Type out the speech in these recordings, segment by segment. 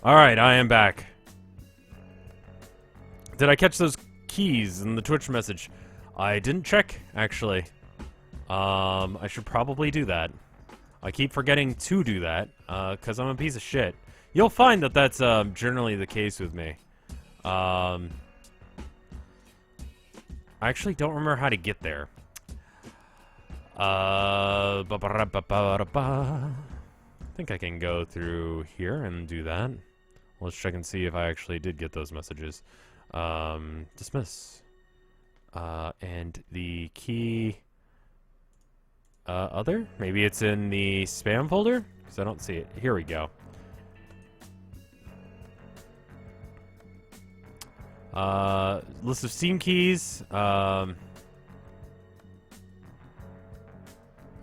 Alright, I am back. Did I catch those keys in the Twitch message? I didn't check, actually. I should probably do that. I keep forgetting to do that, because I'm a piece of shit. You'll find that that's, generally the case with me. I actually don't remember how to get there. I think I can go through here and do that. Let's check and see if I actually did get those messages. Dismiss. And the key... other? Maybe it's in the spam folder? Because I don't see it. Here we go. List of Steam keys. Alright,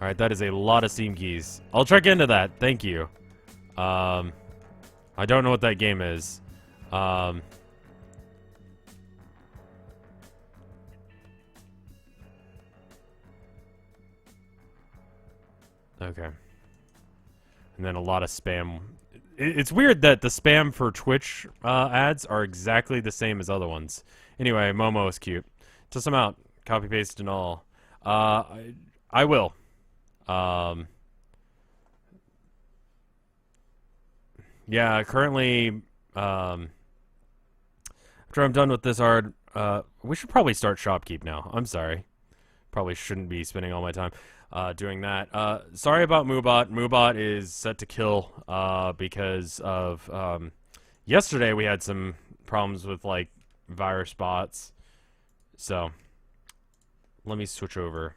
that is a lot of Steam keys. I'll check into that. Thank you. I don't know what that game is. Okay. And then a lot of spam. It's weird that the spam for Twitch ads are exactly the same as other ones. Anyway, Momo is cute. Test them out. Copy paste and all. I will. Yeah, currently, after I'm done with this art, we should probably start Shopkeep now. I'm sorry. Probably shouldn't be spending all my time doing that. Sorry about Moobot. Moobot is set to kill because of yesterday we had some problems with like virus bots. So let me switch over.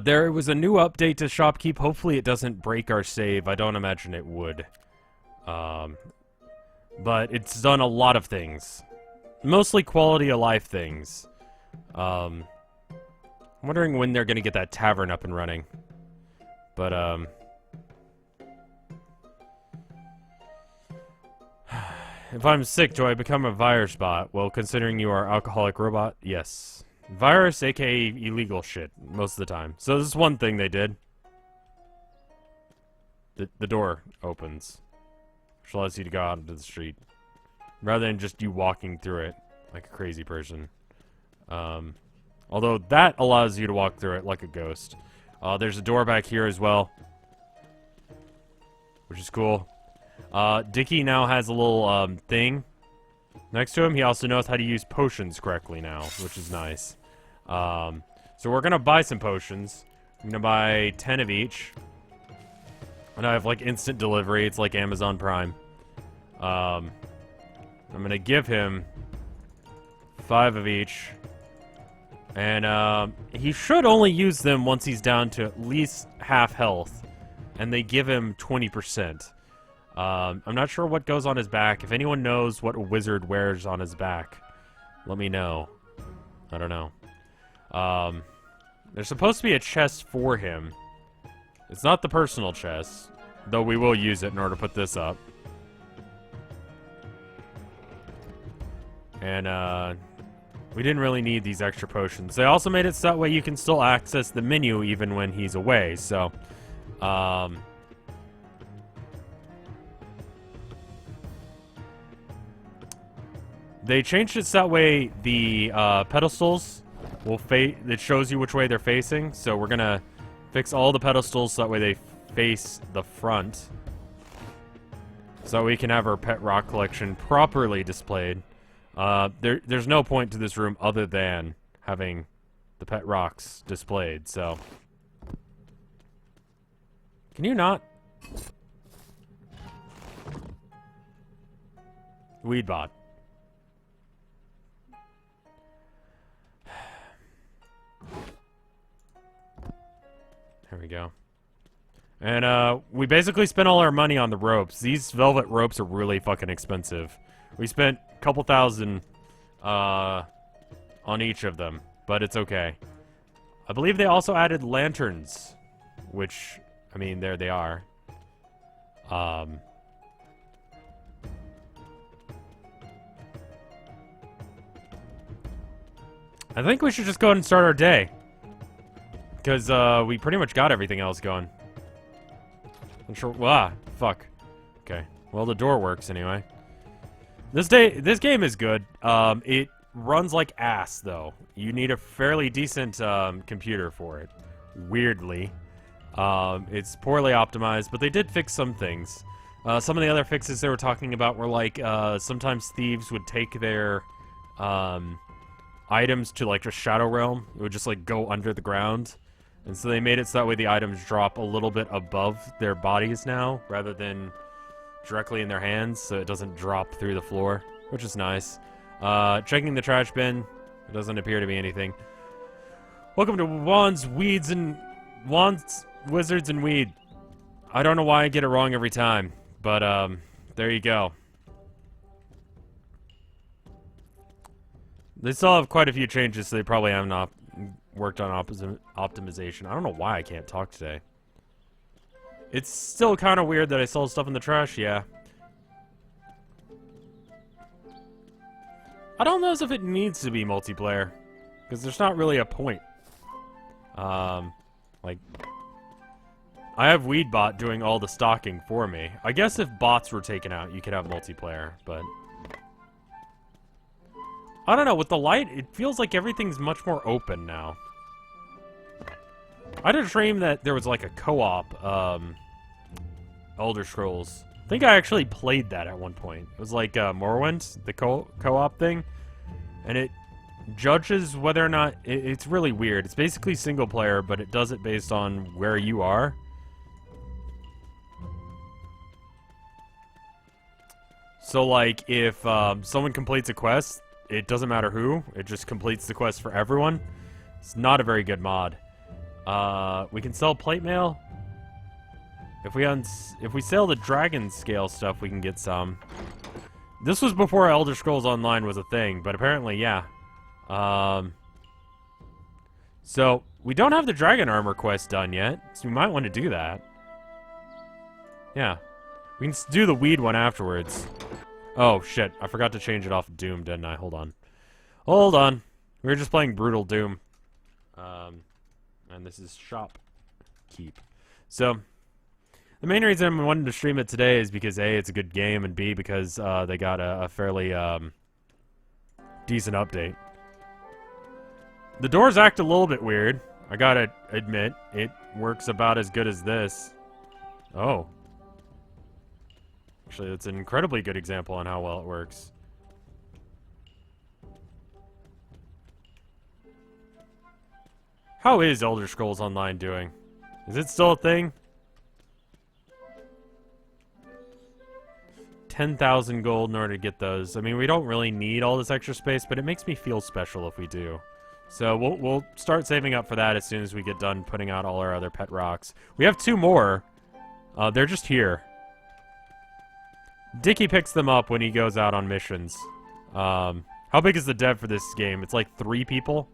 There was a new update to Shopkeep. Hopefully it doesn't break our save. I don't imagine it would. But it's done a lot of things. Mostly quality of life things. I'm wondering when they're gonna get that tavern up and running. But, if I'm sick, do I become a virus bot? Well, considering you are alcoholic robot, yes. Virus, aka illegal shit, most of the time. So this is one thing they did. The door opens. Which allows you to go out into the street. Rather than just you walking through it like a crazy person. Although that allows you to walk through it like a ghost. There's a door back here as well. Which is cool. Dickie now has a little thing next to him. He also knows how to use potions correctly now, which is nice. So we're gonna buy some potions. I'm gonna buy 10 of each. And I have like instant delivery. It's like Amazon Prime. I'm gonna give him 5 of each. And he should only use them once he's down to at least half health. And they give him 20%. I'm not sure what goes on his back. If anyone knows what a wizard wears on his back, let me know. I don't know. There's supposed to be a chest for him. It's not the personal chest, though we will use it in order to put this up. And, we didn't really need these extra potions. They also made it so that way you can still access the menu even when he's away, so, they changed it so that way the pedestals will it shows you which way they're facing. So we're gonna fix all the pedestals so that way they face the front. So we can have our pet rock collection properly displayed. There's no point to this room other than having the pet rocks displayed, so. Can you not? Weedbot. There we go. And, we basically spent all our money on the ropes. These velvet ropes are really fucking expensive. We spent a couple thousand, on each of them. But it's okay. I believe they also added lanterns. Which, I mean, there they are. I think we should just go ahead and start our day. Because, we pretty much got everything else going. I'm sure. Ah, fuck. Okay. Well, the door works anyway. This game is good. It runs like ass, though. You need a fairly decent computer for it. Weirdly. It's poorly optimized, but they did fix some things. Some of the other fixes they were talking about were like, sometimes thieves would take their items to like a shadow realm. It would just like go under the ground. And so they made it so that way the items drop a little bit above their bodies now, rather than directly in their hands, so it doesn't drop through the floor, which is nice. Checking the trash bin. It doesn't appear to be anything. Welcome to Wands, Wizards, and Weed. I don't know why I get it wrong every time, but there you go. They still have quite a few changes, so they probably have not worked on optimization. I don't know why I can't talk today. It's still kind of weird that I sold stuff in the trash, yeah. I don't know if it needs to be multiplayer, because there's not really a point. Like, I have Weedbot doing all the stocking for me. I guess if bots were taken out, you could have multiplayer, but I don't know, with the light, it feels like everything's much more open now. I had a dream that there was like a co-op, Elder Scrolls. I think I actually played that at one point. It was like Morrowind, the co-op thing, and it judges whether or not it's really weird. It's basically single player, but it does it based on where you are. So like if someone completes a quest, it doesn't matter who, it just completes the quest for everyone. It's not a very good mod. We can sell plate mail. If we sell the dragon scale stuff, we can get some. This was before Elder Scrolls Online was a thing, but apparently, yeah. So, we don't have the dragon armor quest done yet, so we might want to do that. Yeah. We can do the weed one afterwards. Oh, shit. I forgot to change it off of Doom, didn't I? Hold on. Hold on. We were just playing Brutal Doom. And this is Shop Keep. So, the main reason I wanted to stream it today is because A, it's a good game, and B, because they got a fairly decent update. The doors act a little bit weird. I gotta admit, it works about as good as this. Oh. Actually, that's an incredibly good example on how well it works. How is Elder Scrolls Online doing? Is it still a thing? 10,000 gold in order to get those. I mean, we don't really need all this extra space, but it makes me feel special if we do. So we'll start saving up for that as soon as we get done putting out all our other pet rocks. We have 2 more. They're just here. Dickie picks them up when he goes out on missions. How big is the dev for this game? It's like 3 people.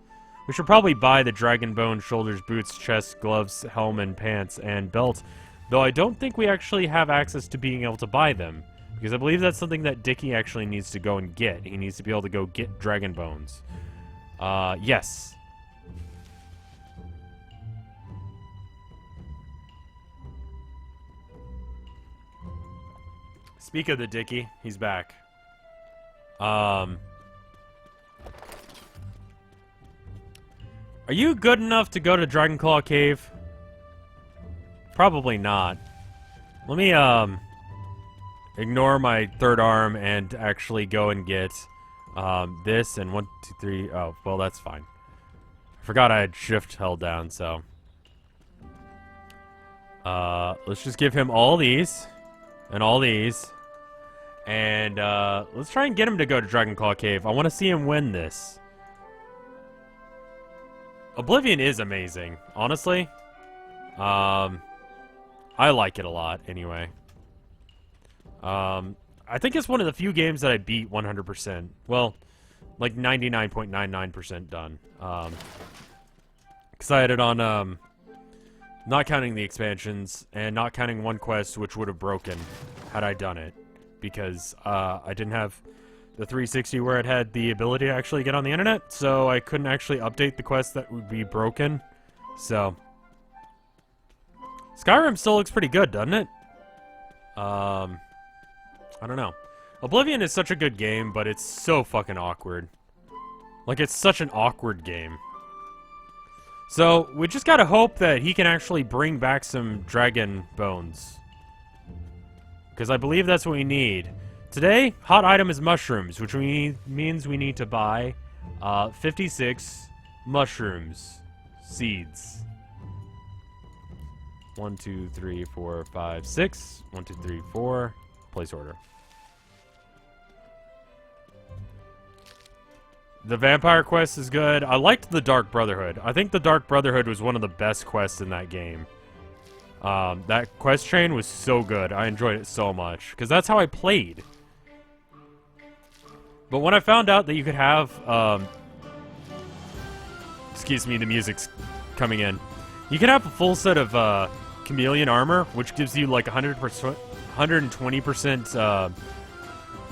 We should probably buy the dragon bone, shoulders, boots, chest, gloves, helm, and pants, and belt. Though I don't think we actually have access to being able to buy them. Because I believe that's something that Dickie actually needs to go and get. He needs to be able to go get dragon bones. Yes. Speak of the Dickie, he's back. Are you good enough to go to Dragonclaw Cave? Probably not. Let me, ignore my third arm and actually go and get, this and 1, 2, 3. Oh, well, that's fine. I forgot I had shift held down, so. Let's just give him all these. And all these. And, let's try and get him to go to Dragonclaw Cave. I want to see him win this. Oblivion is amazing, honestly. I like it a lot, anyway. I think it's one of the few games that I beat 100%. Well, like 99.99% done. Because I had it on, not counting the expansions, and not counting one quest, which would have broken had I done it. Because, I didn't have the 360 where it had the ability to actually get on the internet, so I couldn't actually update the quest that would be broken. So, Skyrim still looks pretty good, doesn't it? I don't know. Oblivion is such a good game, but it's so fucking awkward. Like, it's such an awkward game. So, we just gotta hope that he can actually bring back some dragon bones. Because I believe that's what we need. Today, hot item is mushrooms, which means we need to buy 56 mushrooms. Seeds. 1, 2, 3, 4, 5, 6. 1, 2, 3, 4. Place order. The vampire quest is good. I liked the Dark Brotherhood. I think the Dark Brotherhood was one of the best quests in that game. That quest train was so good. I enjoyed it so much. Because that's how I played. But when I found out that you could have... excuse me, the music's coming in. You can have a full set of chameleon armor, which gives you like 120%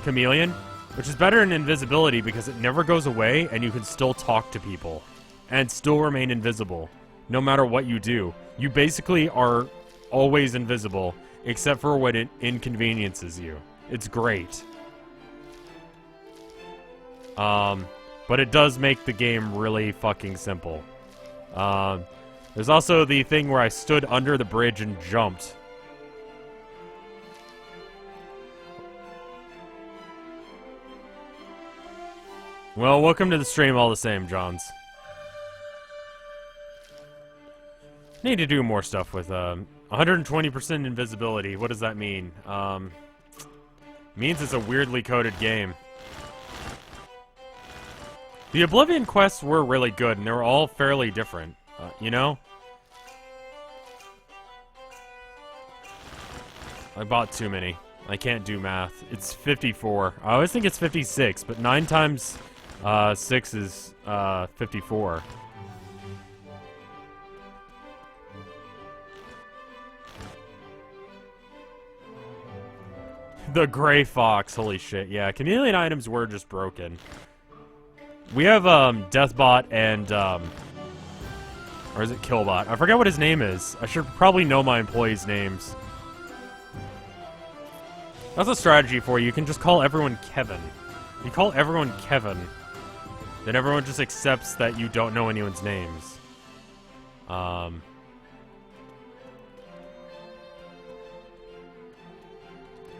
chameleon. Which is better than invisibility because it never goes away and you can still talk to people. And still remain invisible. No matter what you do. You basically are always invisible. Except for when it inconveniences you. It's great. But it does make the game really fucking simple. There's also the thing where I stood under the bridge and jumped. Well, welcome to the stream all the same, Johns. Need to do more stuff with 120% invisibility. What does that mean? Means it's a weirdly coded game. The Oblivion quests were really good, and they were all fairly different. You know? I bought too many. I can't do math. It's 54. I always think it's 56, but 9 times... 6 is 54. The Gray Fox, holy shit, yeah. Chameleon items were just broken. We have Deathbot and or is it Killbot? I forget what his name is. I should probably know my employees' names. That's a strategy for you. You can just call everyone Kevin. You call everyone Kevin. Then everyone just accepts that you don't know anyone's names. I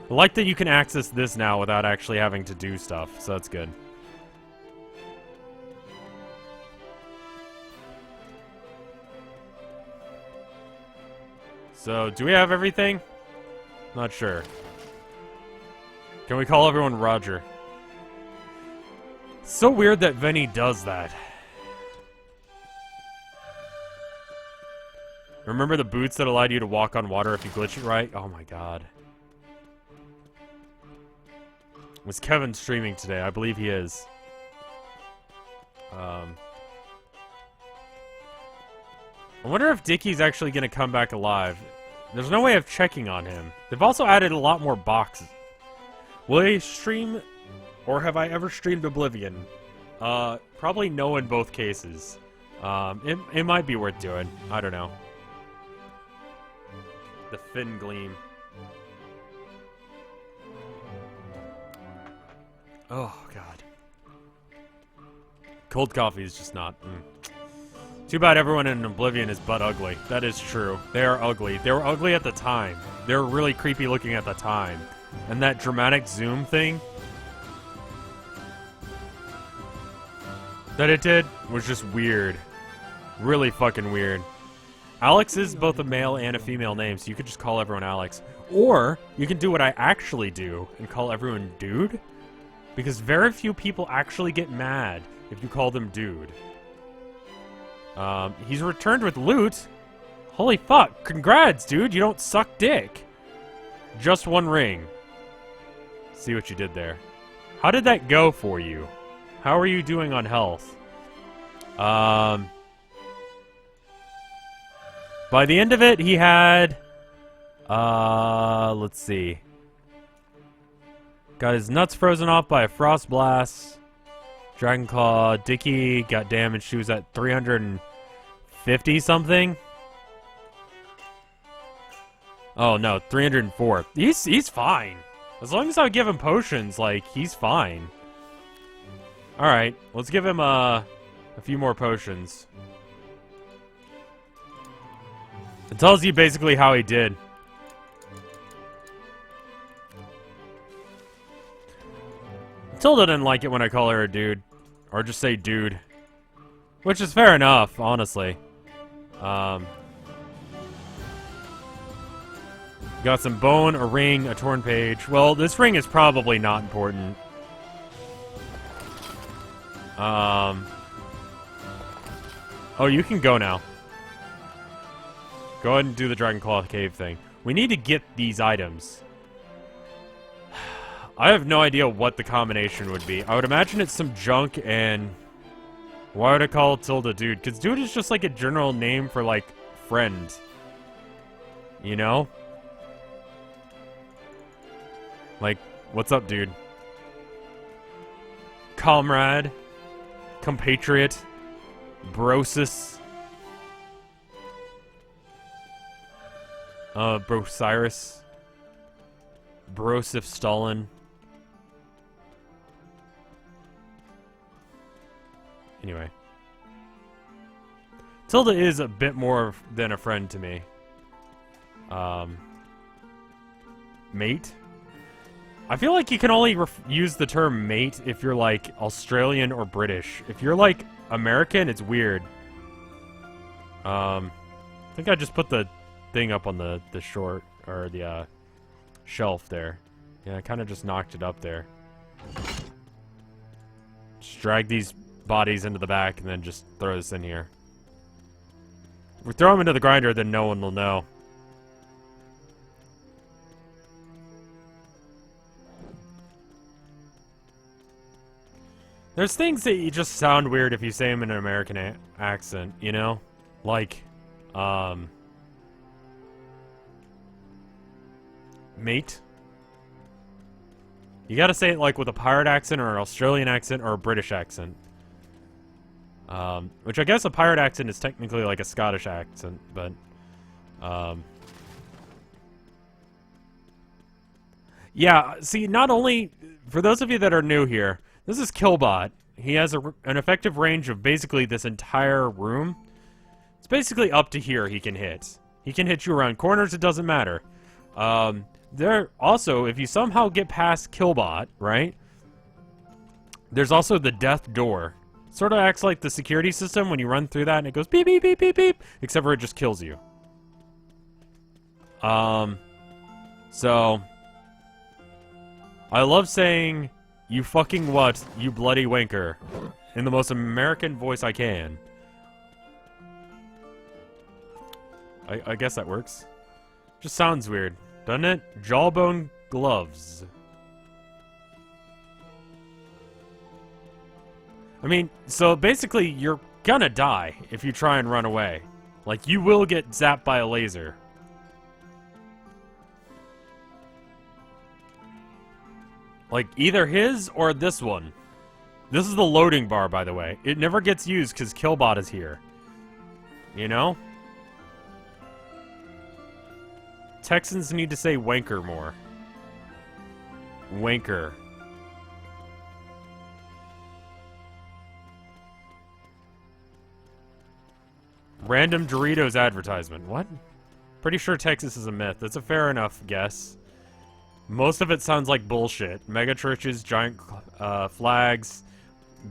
like that you can access this now without actually having to do stuff, so that's good. So, do we have everything? Not sure. Can we call everyone Roger? So weird that Venny does that. Remember the boots that allowed you to walk on water if you glitch it right? Oh my god. Was Kevin streaming today? I believe he is. I wonder if Dickie's actually going to come back alive. There's no way of checking on him. They've also added a lot more boxes. Will he stream... Or have I ever streamed Oblivion? Probably no in both cases. It might be worth doing. I don't know. The Thin Gleam. Oh, God. Cold coffee is just not... Too bad everyone in Oblivion is butt ugly. That is true. They are ugly. They were ugly at the time. They were really creepy looking at the time. And that dramatic zoom thing... that it did was just weird. Really fucking weird. Alex is both a male and a female name, so you could just call everyone Alex. Or, you can do what I actually do and call everyone Dude. Because very few people actually get mad if you call them Dude. He's returned with loot. Holy fuck. Congrats, dude. You don't suck dick. Just one ring. See what you did there. How did that go for you? How are you doing on health? By the end of it, he had... let's see. Got his nuts frozen off by a frost blast. Dragon Claw. Dickie got damaged. She was at 350 something. Oh no, 304. He's fine. As long as I give him potions, like, he's fine. Alright, let's give him, a few more potions. It tells you basically how he did. Tilda didn't like it when I call her a dude. Or just say dude. Which is fair enough, honestly. Got some bone, a ring, a torn page. Well, this ring is probably not important. Oh, you can go now. Go ahead and do the Dragon Claw Cave thing. We need to get these items. I have no idea what the combination would be. I would imagine it's some junk and... Why would I call Tilda dude? Because dude is just like a general name for, like, friend. You know? Like, what's up, dude? Comrade. Compatriot. Brosis. Brosiris. Brosif Stalin. Anyway. Tilda is a bit more than a friend to me. Mate? I feel like you can only use the term mate if you're, like, Australian or British. If you're, like, American, it's weird. I think I just put the thing up on the short, or the, shelf there. Yeah, I kind of just knocked it up there. Just drag these bodies into the back and then just throw this in here. If we throw them into the grinder, then no one will know. There's things that you just sound weird if you say them in an American accent, you know? Like, mate. You gotta say it like with a pirate accent or an Australian accent or a British accent. Which I guess a pirate accent is technically like a Scottish accent, but, yeah, see, not only, for those of you that are new here, this is Killbot. He has an effective range of basically this entire room. It's basically up to here he can hit. He can hit you around corners, it doesn't matter. There also, if you somehow get past Killbot, right? There's also the death door. Sort of acts like the security system when you run through that and it goes beep, beep, beep, beep, beep. Except for it just kills you. So... I love saying, you fucking what, you bloody wanker, in the most American voice I can. I guess that works. Just sounds weird, doesn't it? Jawbone gloves. I mean, so basically you're gonna die if you try and run away. Like, you will get zapped by a laser. Like, either his or this one. This is the loading bar, by the way. It never gets used because Killbot is here. You know? Texans need to say wanker more. Wanker. Random Doritos advertisement. What? Pretty sure Texas is a myth. That's a fair enough guess. Most of it sounds like bullshit. Mega churches, giant flags,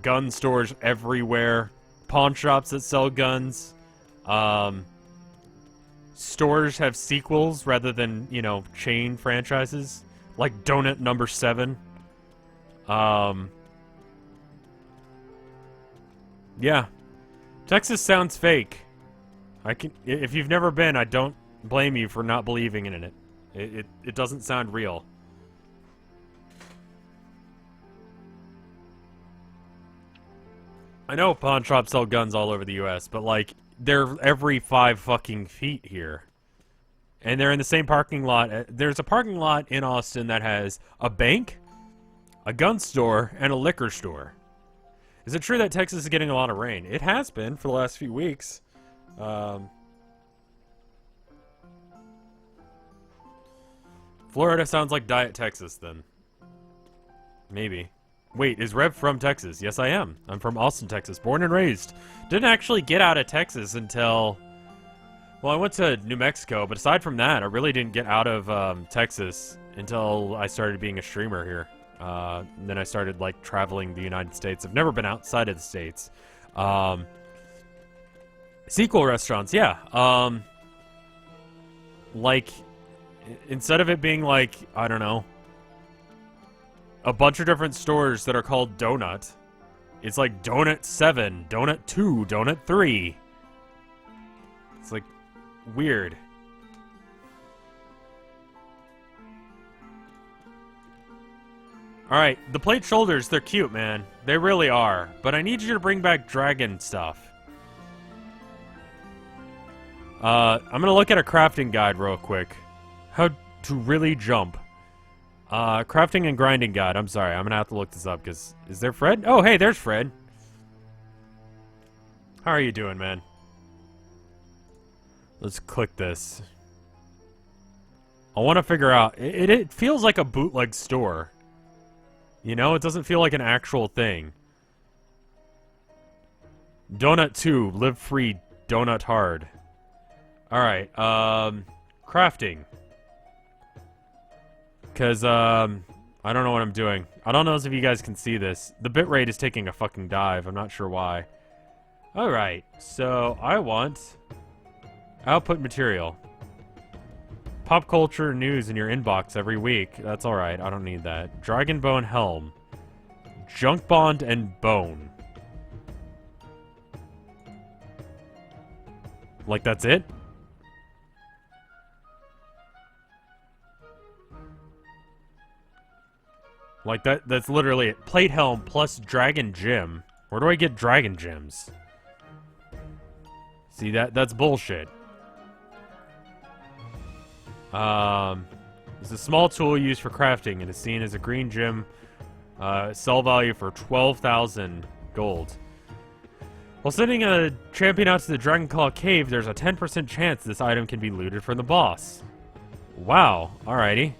gun stores everywhere, pawn shops that sell guns. Stores have sequels rather than, you know, chain franchises. Like Donut Number 7. Yeah. Texas sounds fake. If you've never been, I don't blame you for not believing in it. It doesn't sound real. I know pawn shops sell guns all over the U.S., but, like, they're every 5 fucking feet here. And they're in the same parking lot. There's a parking lot in Austin that has a bank, a gun store, and a liquor store. Is it true that Texas is getting a lot of rain? It has been for the last few weeks. Florida sounds like Diet Texas, then. Maybe. Wait, is Rev from Texas? Yes, I am. I'm from Austin, Texas. Born and raised. Didn't actually get out of Texas until... Well, I went to New Mexico, but aside from that, I really didn't get out of Texas until I started being a streamer here. And then I started, like, traveling the United States. I've never been outside of the States. Sequel restaurants, yeah. Like, instead of it being, like, I don't know, a bunch of different stores that are called Donut, it's like Donut 7, Donut 2, Donut 3. It's, like, weird. Alright, the plate shoulders, they're cute, man. They really are. But I need you to bring back dragon stuff. I'm gonna look at a crafting guide real quick. How to really jump. Crafting and grinding guide. I'm sorry, I'm gonna have to look this up, because... Is there Fred? Oh, hey, there's Fred. How are you doing, man? Let's click this. I want to figure out... It feels like a bootleg store. You know, it doesn't feel like an actual thing. Donut 2, live free, donut hard. Alright, crafting. Because, I don't know what I'm doing. I don't know if you guys can see this. The bitrate is taking a fucking dive. I'm not sure why. Alright, so I want output material. Pop culture news in your inbox every week. That's alright, I don't need that. Dragon Bone Helm. Junk Bond and Bone. Like, that's it? Like, that's literally it. Plate Helm plus Dragon Gem. Where do I get Dragon Gems? See, that's bullshit. It's a small tool used for crafting and is seen as a green gem. Sell value for 12,000 gold. While sending a champion out to the Dragon Claw Cave, there's a 10% chance this item can be looted from the boss. Wow. Alrighty.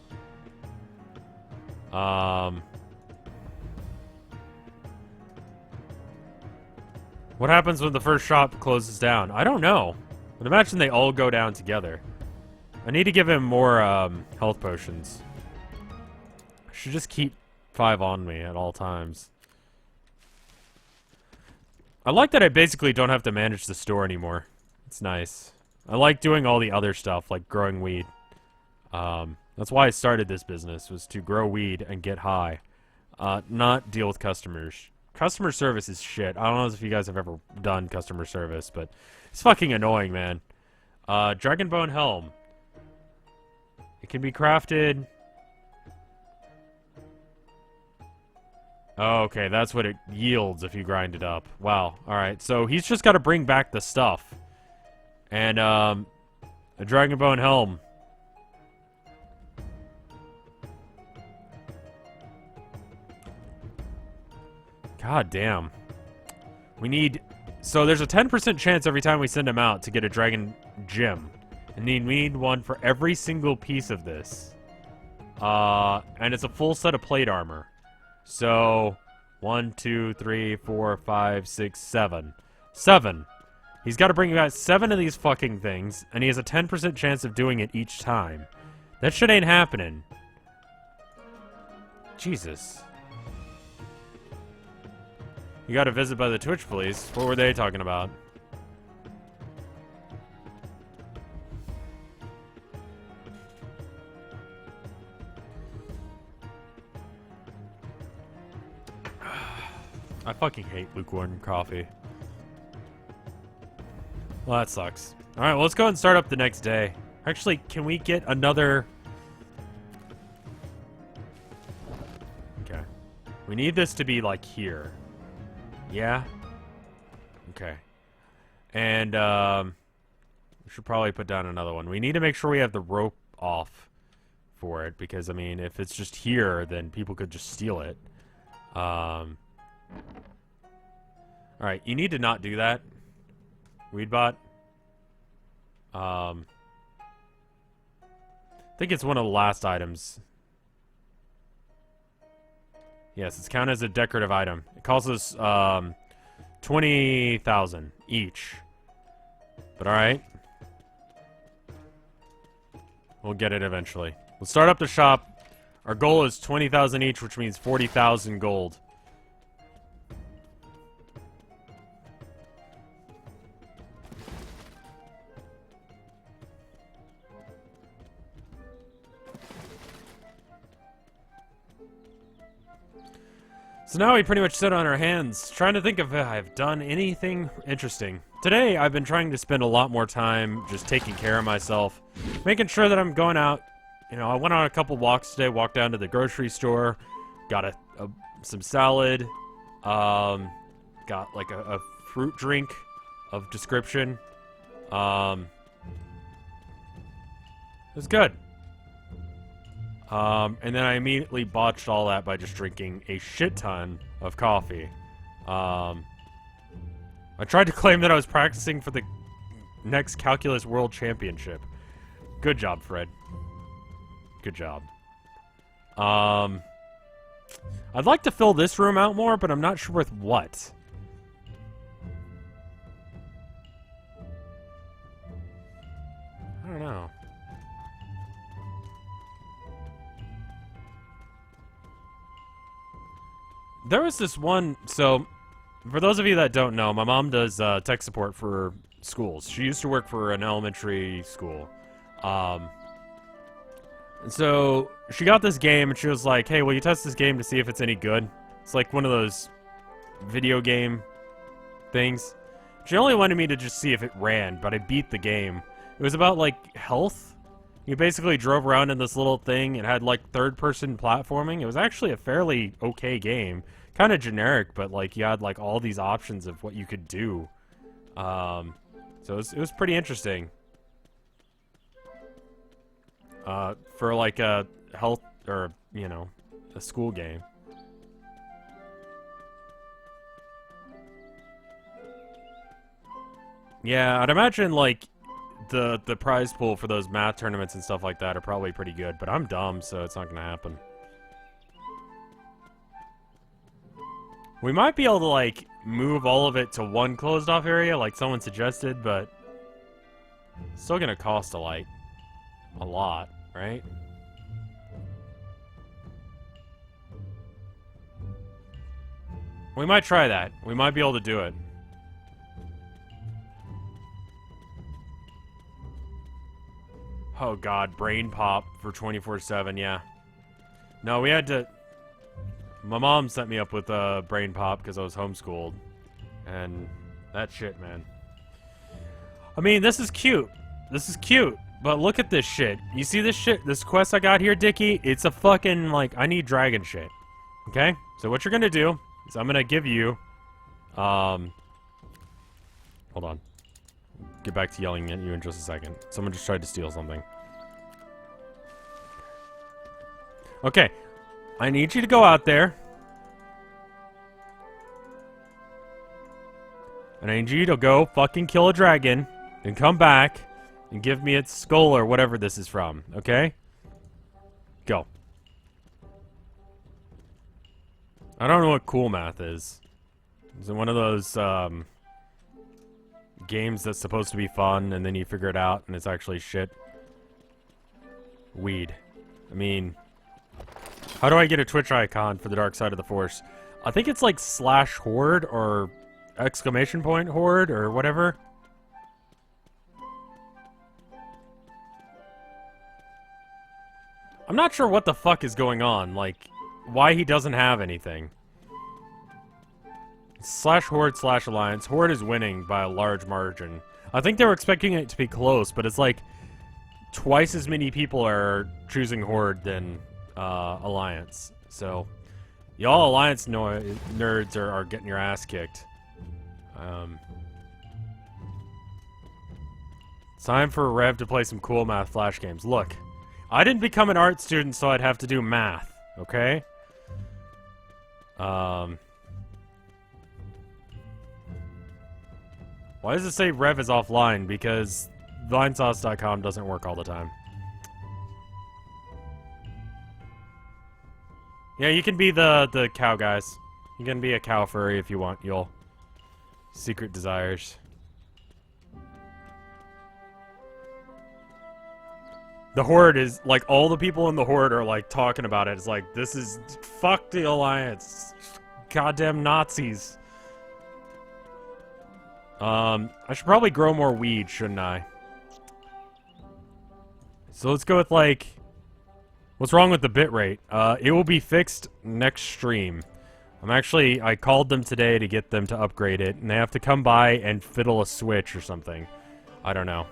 What happens when the first shop closes down? I don't know. But imagine they all go down together. I need to give him more, health potions. I should just keep 5 on me at all times. I like that I basically don't have to manage the store anymore. It's nice. I like doing all the other stuff, like growing weed. That's why I started this business, was to grow weed and get high. Not deal with customers. Customer service is shit. I don't know if you guys have ever done customer service, but it's fucking annoying, man. Dragon Bone Helm. It can be crafted. Oh, okay, that's what it yields if you grind it up. Wow, alright, so he's just got to bring back the stuff. And, a Dragon Bone Helm. God damn. We need... So there's a 10% chance every time we send him out to get a Dragon Gem. And we need one for every single piece of this. And it's a full set of plate armor. So, 1, 2, 3, 4, 5, 6, 7. 7. He's got to bring back 7 of these fucking things, and he has a 10% chance of doing it each time. That shit ain't happening. Jesus. You got a visit by the Twitch police. What were they talking about? I fucking hate lukewarm coffee. Well, that sucks. Alright, well, let's go and start up the next day. Actually, can we get another... Okay. We need this to be, like, here. Yeah? Okay. And, we should probably put down another one. We need to make sure we have the rope off for it, because, I mean, if it's just here, then people could just steal it. Alright, you need to not do that. Weedbot. I think it's one of the last items. Yes, it's counted as a decorative item. It costs us 20,000 each. But alright. We'll get it eventually. We'll start up the shop. Our goal is 20,000 each, which means 40,000 gold. So now we pretty much sit on our hands, trying to think if I've done anything interesting. Today, I've been trying to spend a lot more time just taking care of myself, making sure that I'm going out. You know, I went on a couple walks today, walked down to the grocery store, got some salad, got like a fruit drink of description. It was good. And then I immediately botched all that by just drinking a shit ton of coffee. I tried to claim that I was practicing for the next Calculus World Championship. Good job, Fred. Good job. I'd like to fill this room out more, but I'm not sure with what. I don't know. There was this one, so, for those of you that don't know, my mom does tech support for schools. She used to work for an elementary school. And so, she got this game, and she was like, hey, will you test this game to see if it's any good? It's like one of those video game things. She only wanted me to just see if it ran, but I beat the game. It was about, like, health. You basically drove around in this little thing. It had, like, third-person platforming. It was actually a fairly okay game. Kind of generic, but, like, you had, like, all these options of what you could do. So it was pretty interesting. For, like, a health, or, you know, a school game. Yeah, I'd imagine, like, the prize pool for those math tournaments and stuff like that are probably pretty good, but I'm dumb, so it's not gonna happen. We might be able to, like, move all of it to one closed-off area, like someone suggested, but it's still gonna cost a lot, right? We might try that. We might be able to do it. Oh god, brain pop for 24/7, yeah. No, we had to... My mom set me up with a brain pop because I was homeschooled. And that shit, man. I mean, this is cute. This is cute. But look at this shit. You see this shit? This quest I got here, Dickie? It's a fucking, like, I need dragon shit. Okay? So what you're gonna do is I'm gonna give you... Hold on. Get back to yelling at you in just a second. Someone just tried to steal something. Okay. I need you to go out there. And I need you to go fucking kill a dragon. And come back. And give me its skull or whatever this is from. Okay? Go. I don't know what cool math is. Is it one of those, games that's supposed to be fun, and then you figure it out, and it's actually shit? Weed. I mean... How do I get a Twitch icon for the Dark Side of the Force? I think it's like /horde, or exclamation point horde, or whatever. I'm not sure what the fuck is going on, like, why he doesn't have anything. /horde /alliance. Horde is winning by a large margin. I think they were expecting it to be close, but it's like twice as many people are choosing Horde than Alliance. So, y'all Alliance nerds are getting your ass kicked. It's time for Rev to play some cool math flash games. Look, I didn't become an art student so I'd have to do math, okay? Why does it say Rev is offline? Because Vinesauce.com doesn't work all the time. Yeah, you can be the cow guys. You can be a cow furry if you want, y'all. Secret desires. The Horde is, like, all the people in the Horde are, like, talking about it. It's like, this is, fuck the Alliance. Goddamn Nazis. I should probably grow more weed, shouldn't I? So let's go with, like, what's wrong with the bitrate? It will be fixed next stream. I called them today to get them to upgrade it, and they have to come by and fiddle a switch or something. I don't know.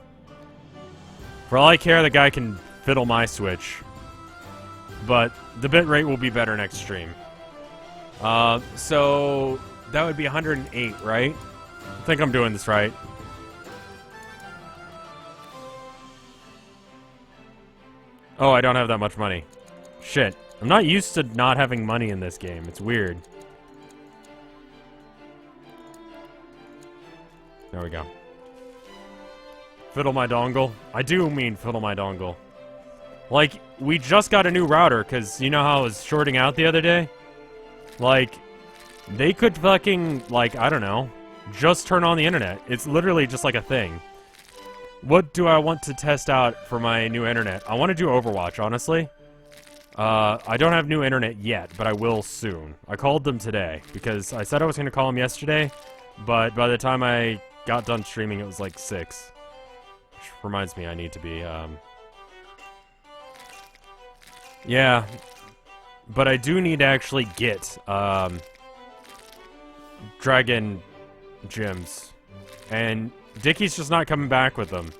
For all I care, the guy can fiddle my switch. But the bitrate will be better next stream. So that would be 108, right? I think I'm doing this right. Oh, I don't have that much money. Shit. I'm not used to not having money in this game. It's weird. There we go. Fiddle my dongle. I do mean fiddle my dongle. Like, we just got a new router, because you know how I was shorting out the other day? Like, they could fucking, like, I don't know, just turn on the internet. It's literally just like a thing. What do I want to test out for my new internet? I want to do Overwatch, honestly. I don't have new internet yet, but I will soon. I called them today, because I said I was going to call them yesterday, but by the time I got done streaming, it was like 6. Which reminds me I need to be, yeah. But I do need to actually get, Dragon Gems. And Dickie's just not coming back with them.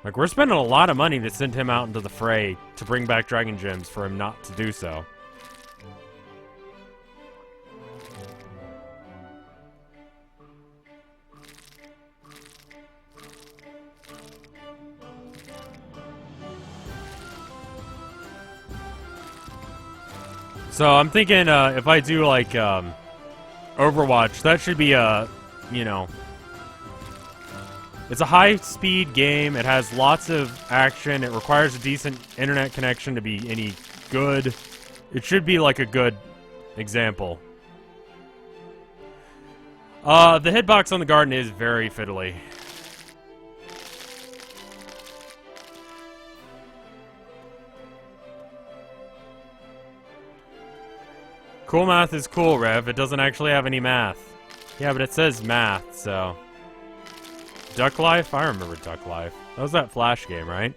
Like, we're spending a lot of money to send him out into the fray to bring back Dragon Gems for him not to do so. So I'm thinking, if I do, like, Overwatch, that should be a, you know... It's a high-speed game, it has lots of action, it requires a decent internet connection to be any good. It should be, like, a good example. The hitbox on the garden is very fiddly. Cool math is cool, Rev. It doesn't actually have any math. Yeah, but it says math, so... Duck Life? I remember Duck Life. That was that Flash game, right?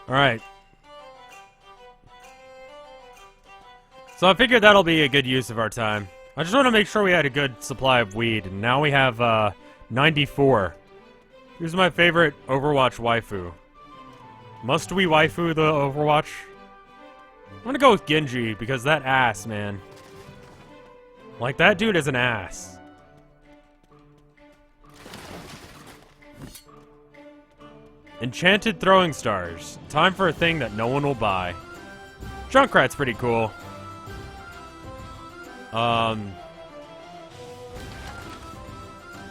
Alright. So I figured that'll be a good use of our time. I just want to make sure we had a good supply of weed, and now we have, 94. Here's my favorite Overwatch waifu. Must we waifu the Overwatch? I'm gonna go with Genji, because that ass, man. Like, that dude is an ass. Enchanted throwing stars. Time for a thing that no one will buy. Junkrat's pretty cool.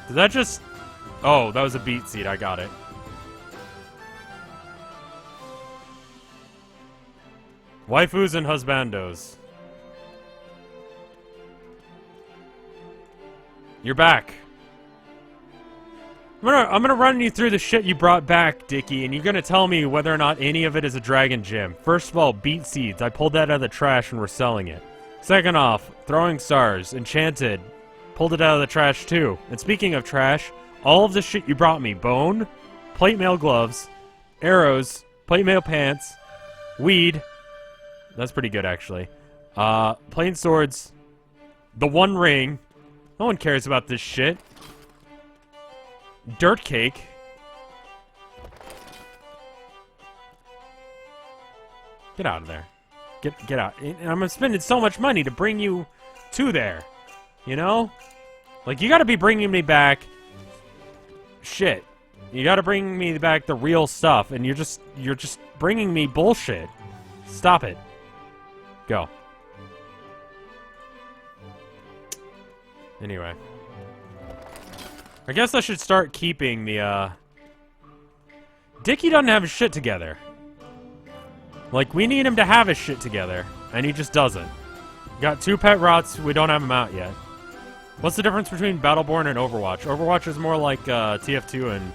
Did that just... Oh, that was a beat seed. I got it. Waifus and husbandos. You're back. I'm gonna run you through the shit you brought back, Dickie, and you're gonna tell me whether or not any of it is a dragon gem. First of all, beat seeds. I pulled that out of the trash and we're selling it. Second off, throwing stars. Enchanted. Pulled it out of the trash too. And speaking of trash, all of the shit you brought me. Bone, plate mail gloves, arrows, plate mail pants, weed. That's pretty good, actually. Plain swords. The one ring. No one cares about this shit. Dirt cake. Get out of there. Get out. And I'm spending so much money to bring you to there. You know? Like, you gotta be bringing me back shit. You gotta bring me back the real stuff, and you're just bringing me bullshit. Stop it. Go. Anyway. I guess I should start keeping the, Dickie doesn't have his shit together. Like, we need him to have his shit together, and he just doesn't. Got 2 pet rots, we don't have them out yet. What's the difference between Battleborn and Overwatch? Overwatch is more like, TF2, and,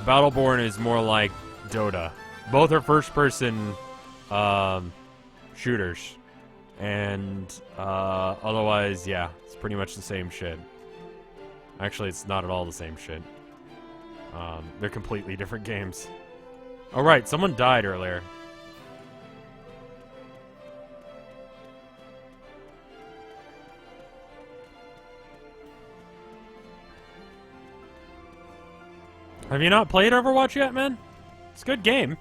Battleborn is more like Dota. Both are first-person, shooters. And, otherwise, yeah, it's pretty much the same shit. Actually, it's not at all the same shit. They're completely different games. Oh, right, someone died earlier. Have you not played Overwatch yet, man? It's a good game.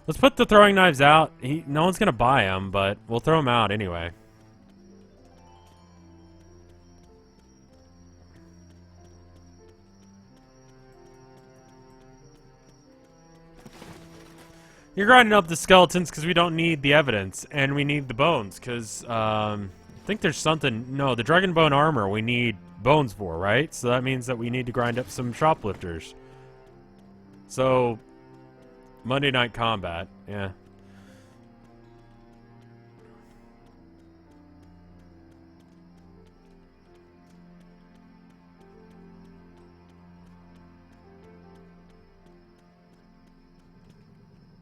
Let's put the throwing knives out. No one's gonna buy them, but we'll throw them out anyway. You're grinding up the skeletons because we don't need the evidence, and we need the bones, because, I think there's something... No, the dragon bone armor we need bones for, right? So that means that we need to grind up some shoplifters. So, Monday Night Combat, yeah.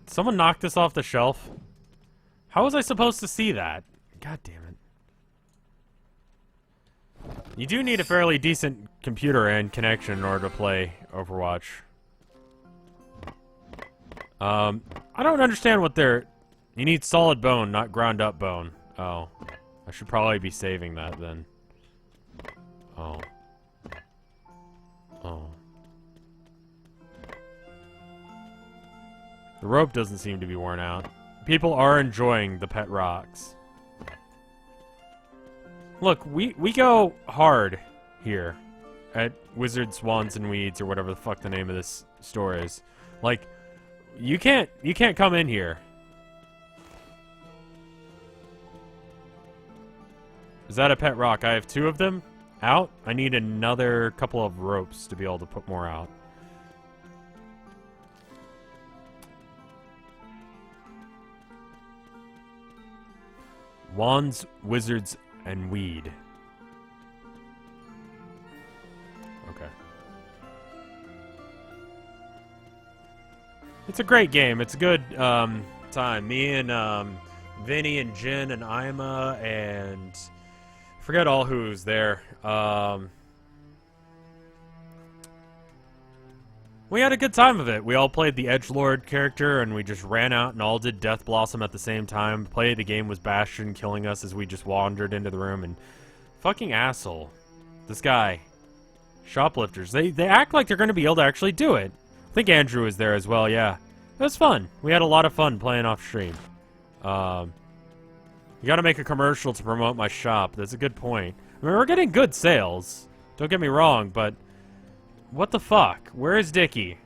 Someone knocked this off the shelf? How was I supposed to see that? God damn it. You do need a fairly decent computer and connection in order to play Overwatch. I don't understand what they're... You need solid bone, not ground up bone. Oh. I should probably be saving that then. Oh. Oh. The rope doesn't seem to be worn out. People are enjoying the pet rocks. Look, we go hard here at Wizards, Wands, and Weeds, or whatever the fuck the name of this store is. Like, you can't come in here. Is that a pet rock? I have 2 of them out. I need another couple of ropes to be able to put more out. Wands, Wizards, and Weed. Okay. It's a great game. It's a good time. Me and Vinny and Jen and Ima and... I forget all who's there. We had a good time of it. We all played the Edgelord character, and we just ran out and all did Death Blossom at the same time. Play of the game was Bastion killing us as we just wandered into the room, and fucking asshole. This guy. Shoplifters. They act like they're going to be able to actually do it. I think Andrew was there as well, yeah. It was fun. We had a lot of fun playing off stream. You gotta make a commercial to promote my shop. That's a good point. I mean, we're getting good sales. Don't get me wrong, but... What the fuck? Where is Dickie?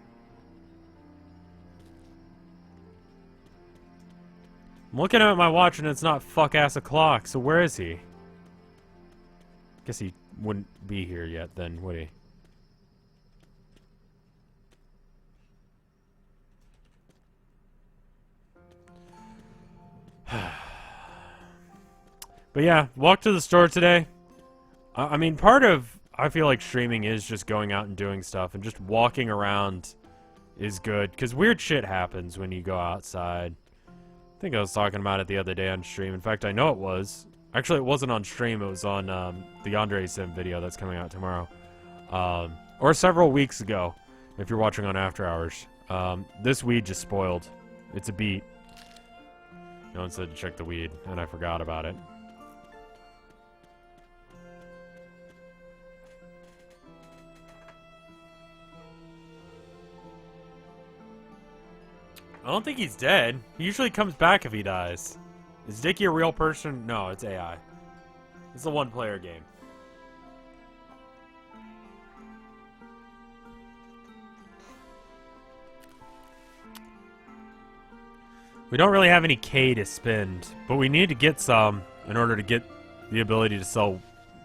I'm looking at my watch and it's not fuck-ass o'clock, so where is he? Guess he wouldn't be here yet then, would he? But yeah, walked to the store today. I mean, part of... I feel like streaming is just going out and doing stuff, and just walking around is good, because weird shit happens when you go outside. I think I was talking about it the other day on stream. In fact, I know it was. Actually, it wasn't on stream. It was on the Andre Sim video that's coming out tomorrow. Or several weeks ago, if you're watching on After Hours. This weed just spoiled. It's a beet. No one said to check the weed, and I forgot about it. I don't think he's dead. He usually comes back if he dies. Is Dickie a real person? No, it's AI. It's a one-player game. We don't really have any K to spend, but we need to get some in order to get the ability to sell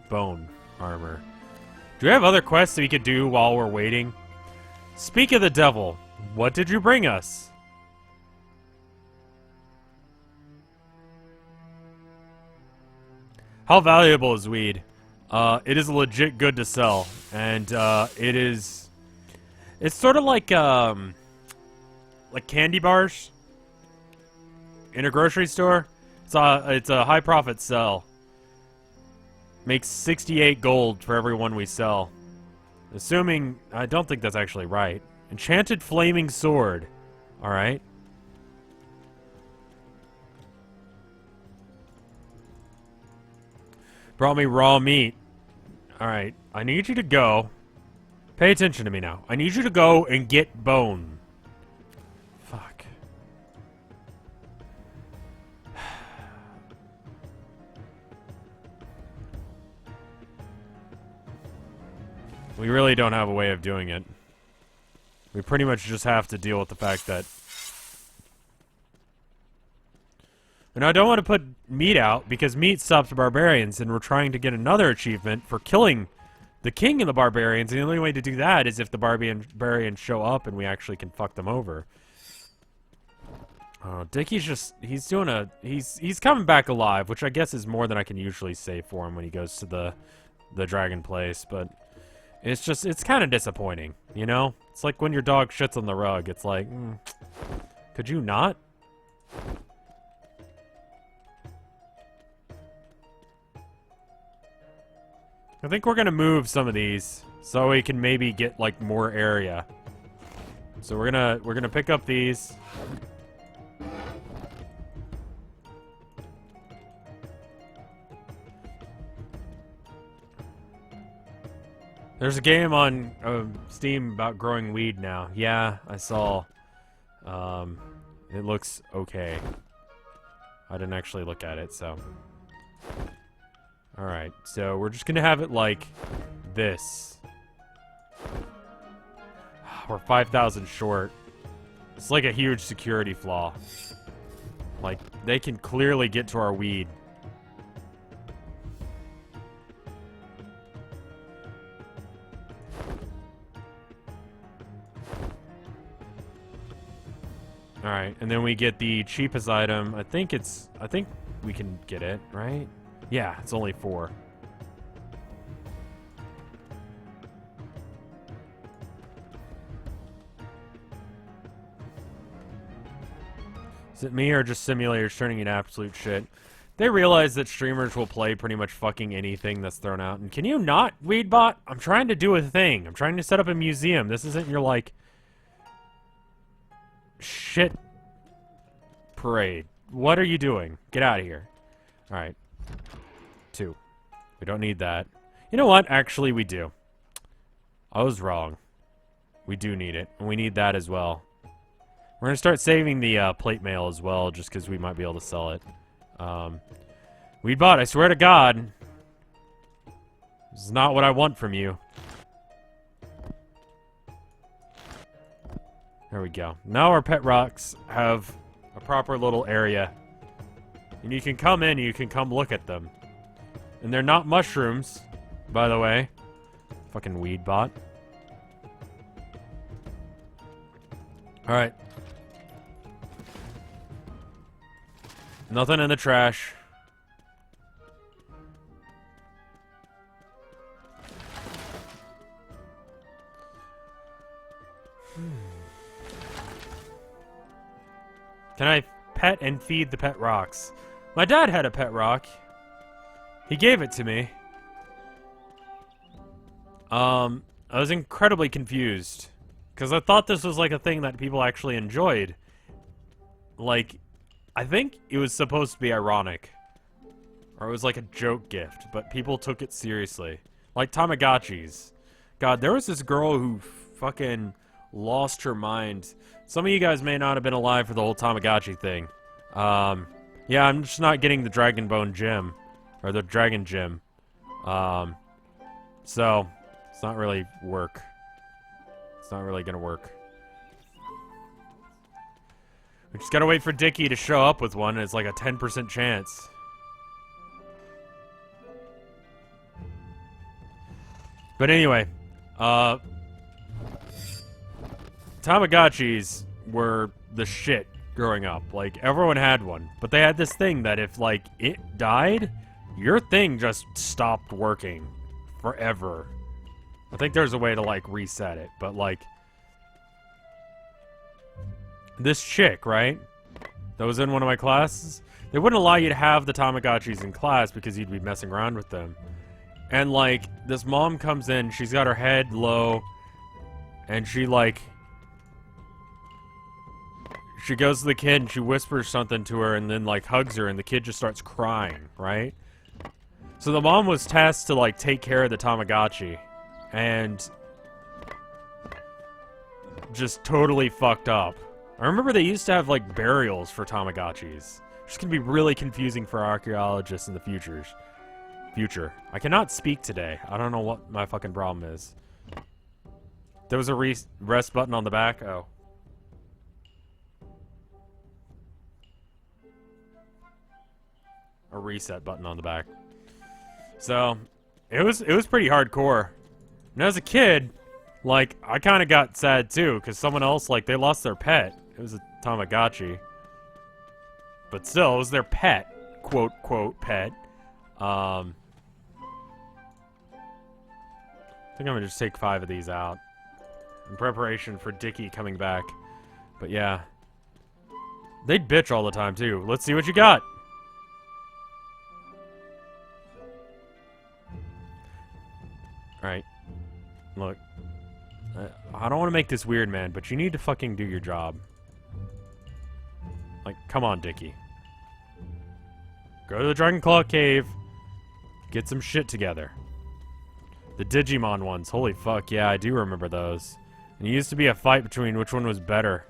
bone armor. Do we have other quests that we could do while we're waiting? Speak of the devil, what did you bring us? How valuable is weed? It is legit good to sell, and it's sort of like candy bars in a grocery store. It's a high profit sell. Makes 68 gold for every one we sell. Assuming, I don't think that's actually right. Enchanted flaming sword. Alright. Brought me raw meat. Alright, I need you to go. Pay attention to me now. I need you to go and get bone. Fuck. We really don't have a way of doing it. We pretty much just have to deal with the fact that... And I don't want to put meat out, because meat stops barbarians, and we're trying to get another achievement for killing the king of the barbarians, and the only way to do that is if the barbarians show up and we actually can fuck them over. Oh, Dickie's just... He's doing a... He's coming back alive, which I guess is more than I can usually say for him when he goes to the dragon place, but... It's just... It's kind of disappointing, you know? It's like when your dog shits on the rug. It's like... could you not? I think we're gonna move some of these so we can maybe get like more area. So we're gonna pick up these. There's a game on Steam about growing weed now. Yeah, I saw. It looks okay. I didn't actually look at it, so. Alright, so we're just gonna have it like this. We're 5,000 short. It's like a huge security flaw. Like, they can clearly get to our weed. Alright, and then we get the cheapest item. I think we can get it, right? Yeah, it's only 4. Is it me or just simulators turning into absolute shit? They realize that streamers will play pretty much fucking anything that's thrown out. And can you not, Weedbot? I'm trying to do a thing. I'm trying to set up a museum. This isn't your, like... shit parade. What are you doing? Get out of here. Alright. 2. We don't need that. You know what? Actually, we do. I was wrong. We do need it. And we need that as well. We're going to start saving the plate mail as well, just because we might be able to sell it. Weedbot, I swear to God. This is not what I want from you. There we go. Now our pet rocks have a proper little area. And you can come in, you can come look at them. And they're not mushrooms, by the way. Fucking weed bot. Alright. Nothing in the trash. Can I pet and feed the pet rocks? My dad had a pet rock. He gave it to me. I was incredibly confused. Because I thought this was like a thing that people actually enjoyed. Like, I think it was supposed to be ironic. Or it was like a joke gift. But people took it seriously. Like Tamagotchis. God, there was this girl who fucking lost her mind. Some of you guys may not have been alive for the whole Tamagotchi thing. Yeah, I'm just not getting the Dragon Bone gem. Or the Dragon Gem. So, it's not really work. It's not really gonna work. We just gotta wait for Dickie to show up with one, and it's like a 10% chance. But anyway, Tamagotchis were the shit growing up. Like, everyone had one. But they had this thing that if, like, it died, your thing just stopped working forever. I think there's a way to, like, reset it. But, like, this chick, right, that was in one of my classes, they wouldn't allow you to have the Tamagotchis in class because you'd be messing around with them. And, like, this mom comes in, she's got her head low, and she, like, she goes to the kid and she whispers something to her and then, like, hugs her, and the kid just starts crying, right? So the mom was tasked to, like, take care of the Tamagotchi, and just totally fucked up. I remember they used to have, like, burials for Tamagotchis. It's gonna be really confusing for archaeologists in the future. I cannot speak today. I don't know what my fucking problem is. There was a rest button on the back. Oh. A reset button on the back. So, it was pretty hardcore. And as a kid, like, I kind of got sad too, because someone else, like, they lost their pet. It was a Tamagotchi. But still, it was their pet. Quote, quote, pet. I think I'm gonna just take 5 of these out in preparation for Dickie coming back. But yeah, they'd bitch all the time too. Let's see what you got. Alright, look, I don't want to make this weird, man, but you need to fucking do your job. Like, come on, Dickie. Go to the Dragon Claw Cave, get some shit together. The Digimon ones. Holy fuck, yeah, I do remember those. And it used to be a fight between which one was better.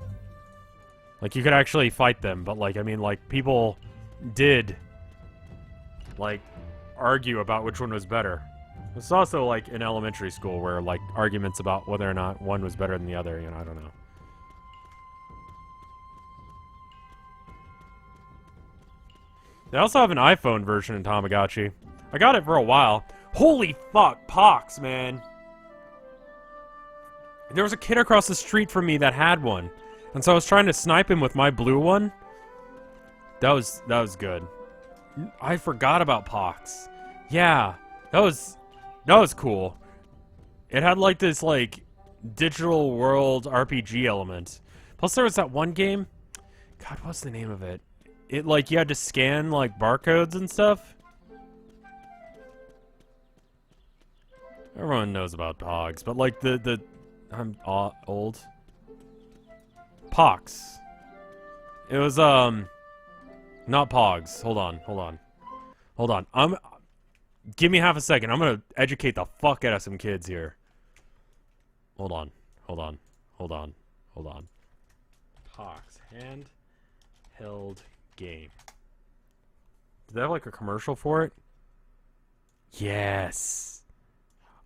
Like, you could actually fight them, but, like, I mean, like, people did, like, argue about which one was better. It's also, like, in elementary school where, like, arguments about whether or not one was better than the other, you know, I don't know. They also have an iPhone version in Tamagotchi. I got it for a while. Holy fuck, Pox, man. There was a kid across the street from me that had one. And so I was trying to snipe him with my blue one. That was good. I forgot about Pox. Yeah, that was cool. It had like this like digital world RPG element. Plus there was that one game. God, what's the name of it? It like you had to scan like barcodes and stuff. Everyone knows about Pogs, but like I'm old. Pox. It was not Pogs. Hold on. Give me half a second. I'm gonna educate the fuck out of some kids here. Hold on. Pox handheld game. Did they have like a commercial for it? Yes.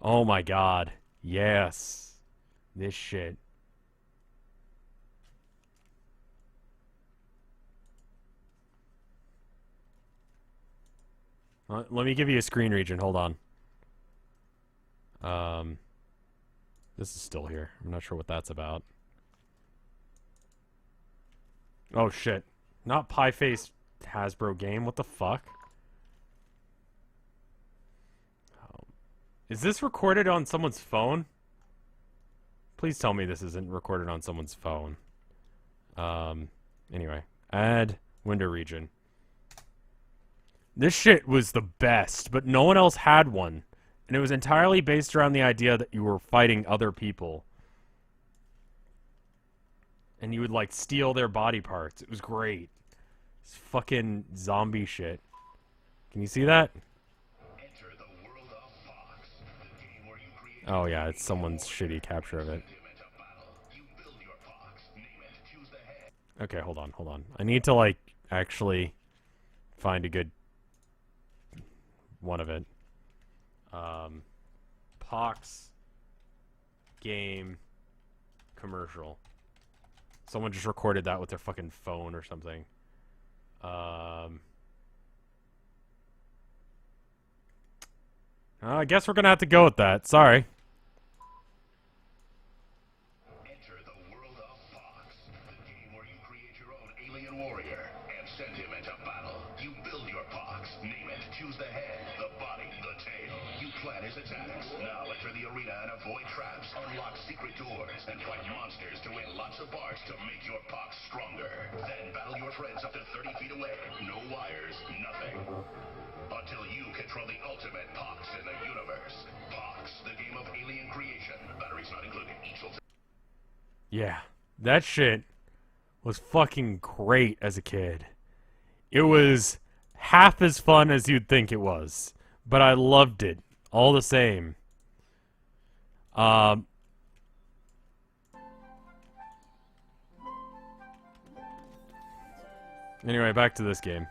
Oh my god. Yes. This shit. Let me give you a screen region. Hold on. This is still here. I'm not sure what that's about. Oh shit. Not pie-faced Hasbro game. What the fuck? Is this recorded on someone's phone? Please tell me this isn't recorded on someone's phone. Anyway. Add window region. This shit was the best, but no one else had one. And it was entirely based around the idea that you were fighting other people. And you would, like, steal their body parts. It was great. It's fucking zombie shit. Can you see that? Oh yeah, it's someone's shitty capture of it. Okay, hold on. I need to, like, actually find a good one of it. Pox game commercial. Someone just recorded that with their fucking phone or something. I guess we're gonna have to go with that. Sorry. Enter the world of Fox, the game where you create your own alien warrior and send him into battle. You build your Fox, name it, choose the head, the body, the tail. You plan his attacks. Now enter the arena and avoid traps, unlock secret doors, and fight monsters to win lots of parts to make your Fox stronger. Then battle your friends up to 30 feet away. No wires, nothing. Until you control the ultimate Pox in the universe. Pox, the game of alien creation. Batteries not included. Each will... Yeah, that shit was fucking great as a kid. It was half as fun as you'd think it was, but I loved it all the same. Anyway, back to this game.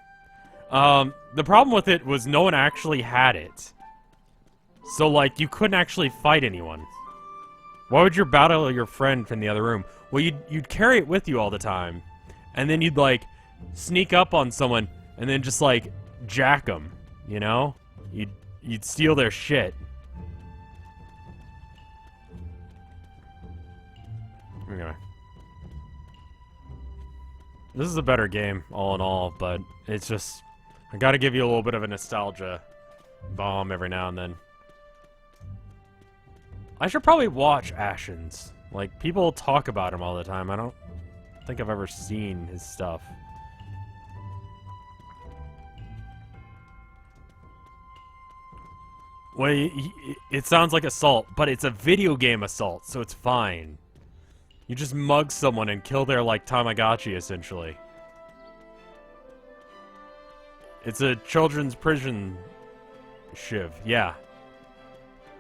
The problem with it was no one actually had it. So, like, you couldn't actually fight anyone. Why would you battle your friend from the other room? Well, you'd carry it with you all the time. And then you'd, like, sneak up on someone and then just, like, jack them, you know? You'd steal their shit. Anyway. This is a better game, all in all, but it's just... I gotta give you a little bit of a nostalgia bomb every now and then. I should probably watch Ashens. Like, people talk about him all the time. I don't think I've ever seen his stuff. Well, it sounds like assault, but it's a video game assault, so it's fine. You just mug someone and kill their, like, Tamagotchi, essentially. It's a children's prison shiv, yeah.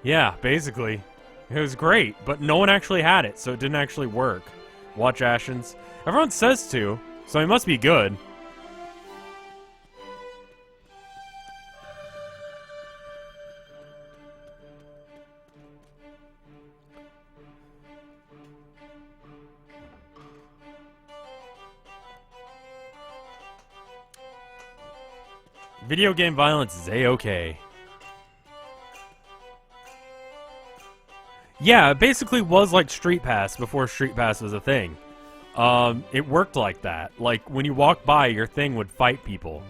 Yeah, basically. It was great, but no one actually had it, so it didn't actually work. Watch Ashens. Everyone says to, so he must be good. Video game violence is A-okay. Yeah, it basically was like Street Pass before Street Pass was a thing. It worked like that. Like, when you walk by, your thing would fight people.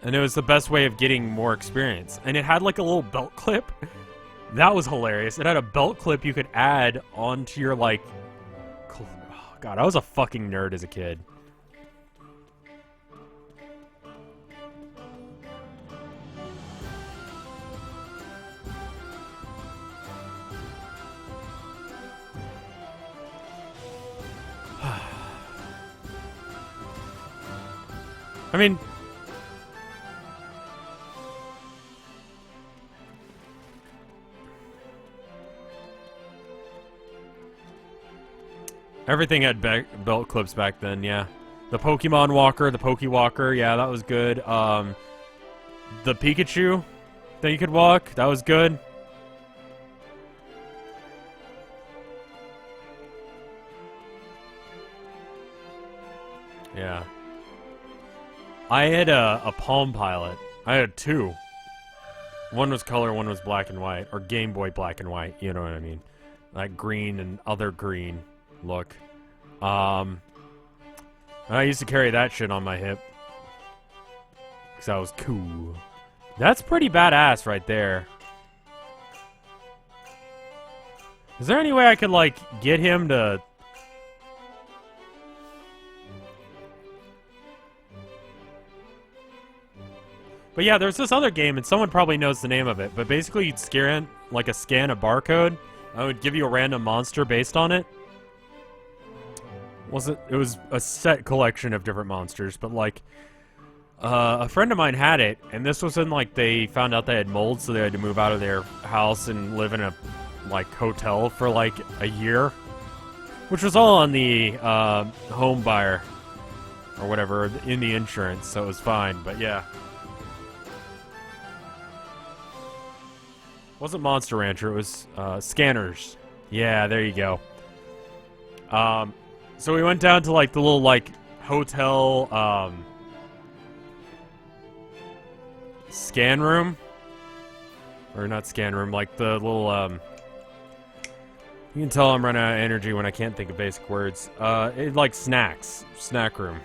And it was the best way of getting more experience. And it had like a little belt clip. That was hilarious. It had a belt clip you could add onto your, like... Oh, God, I was a fucking nerd as a kid. I mean... Everything had belt clips back then, yeah. The Pokemon Walker, the Pokewalker, yeah, that was good. The Pikachu that you could walk, that was good. Yeah. I had a Palm Pilot. I had two. One was color, one was black and white. Or Game Boy black and white, you know what I mean. Like green and other green look. I used to carry that shit on my hip. Because that was cool. That's pretty badass right there. Is there any way I could, like, get him to... But yeah, there's this other game, and someone probably knows the name of it, but basically you'd scan a barcode, and it would give you a random monster based on it. It was a set collection of different monsters, but like, a friend of mine had it, and this was in, like, they found out they had mold, so they had to move out of their house and live in a, like, hotel for, like, a year. Which was all on the, home buyer, or whatever, in the insurance, so it was fine, but yeah. Wasn't Monster Rancher, it was, Scanners. Yeah, there you go. So we went down to like the little like hotel scan room. Or not scan room, like the little you can tell I'm running out of energy when I can't think of basic words. It like snack room.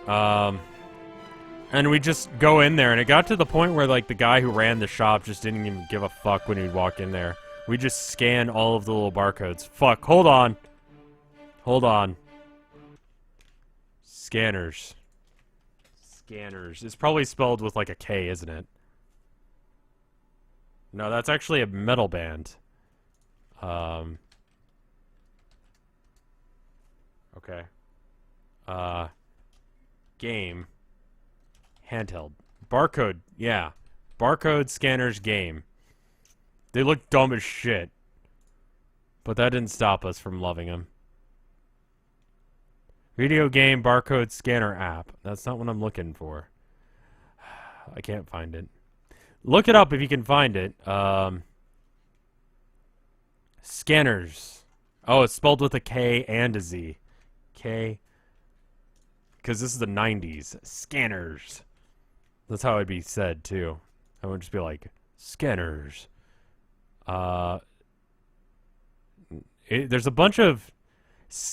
And we just go in there, and it got to the point where like the guy who ran the shop just didn't even give a fuck when he'd walk in there. We just scanned all of the little barcodes. Fuck, hold on. Hold on. Scanners. Scanners. It's probably spelled with like a K, isn't it? No, that's actually a metal band. Okay. Game. Handheld. Barcode. Yeah. Barcode scanners game. They look dumb as shit. But that didn't stop us from loving them. Video game barcode scanner app. That's not what I'm looking for. I can't find it. Look it up if you can find it. Scanners. Oh, it's spelled with a K and a Z. K. Because this is the 90s. Scanners. That's how it'd be said, too. I would just be like, scanners. There's a bunch of...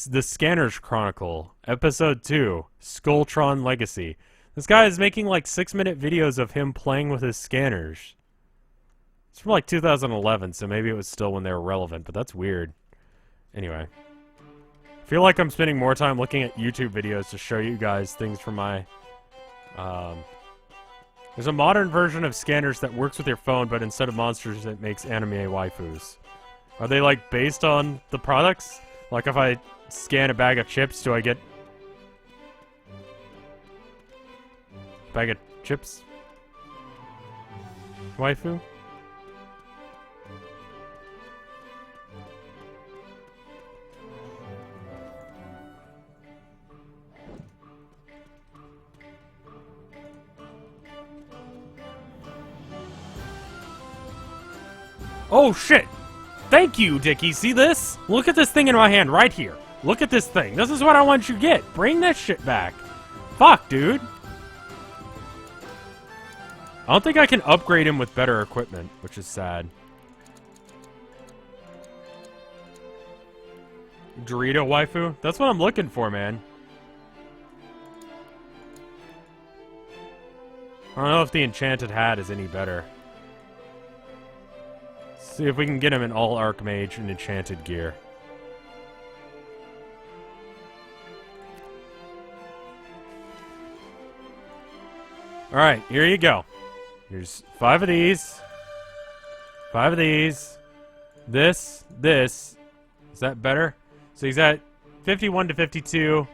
The Scanners Chronicle. Episode 2. Skulltron Legacy. This guy is making like 6-minute videos of him playing with his scanners. It's from like 2011, so maybe it was still when they were relevant, but that's weird. Anyway. I feel like I'm spending more time looking at YouTube videos to show you guys things from my... There's a modern version of scanners that works with your phone, but instead of monsters, it makes anime waifus. Are they like based on the products? Like if I scan a bag of chips, do I get... Bag of chips? Waifu? Oh shit! Thank you, Dickie. See this? Look at this thing in my hand right here. Look at this thing. This is what I want you to get. Bring that shit back. Fuck, dude. I don't think I can upgrade him with better equipment, which is sad. Dorito waifu? That's what I'm looking for, man. I don't know if the enchanted hat is any better. See if we can get him in all Archmage and enchanted gear. Alright, here you go. Here's 5 of these. 5 of these. This. Is that better? So he's at 51 to 52.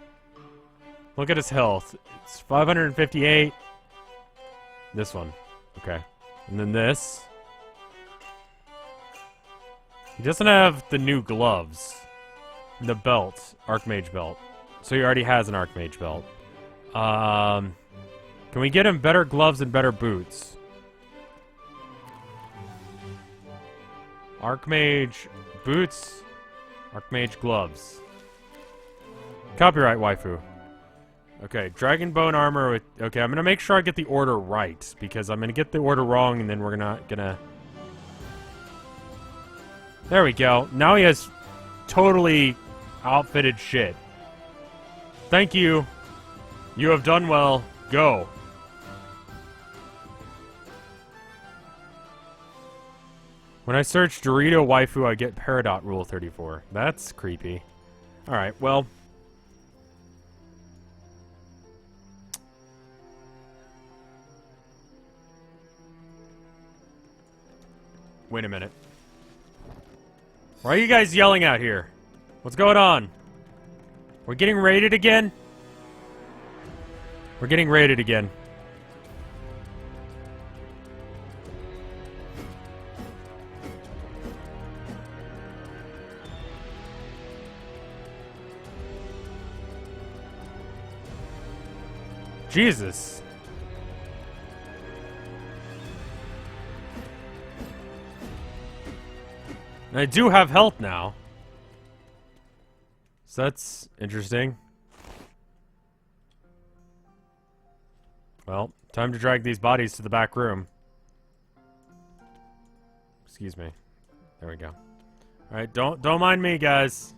Look at his health. It's 558. This one. Okay. And then this. He doesn't have the new gloves. The belt. Archmage belt. So he already has an Archmage belt. Can we get him better gloves and better boots? Archmage boots. Archmage gloves. Copyright waifu. Okay, dragon bone armor with... Okay, I'm gonna make sure I get the order right. Because I'm gonna get the order wrong and then we're not gonna... There we go. Now he has totally outfitted shit. Thank you. You have done well. Go. When I search Dorito waifu, I get Peridot Rule 34. That's creepy. Alright, well... Wait a minute. Why are you guys yelling out here? What's going on? We're getting raided again? We're getting raided again. Jesus. I do have health now. So that's interesting. Well, time to drag these bodies to the back room. Excuse me. There we go. Alright, don't mind me, guys.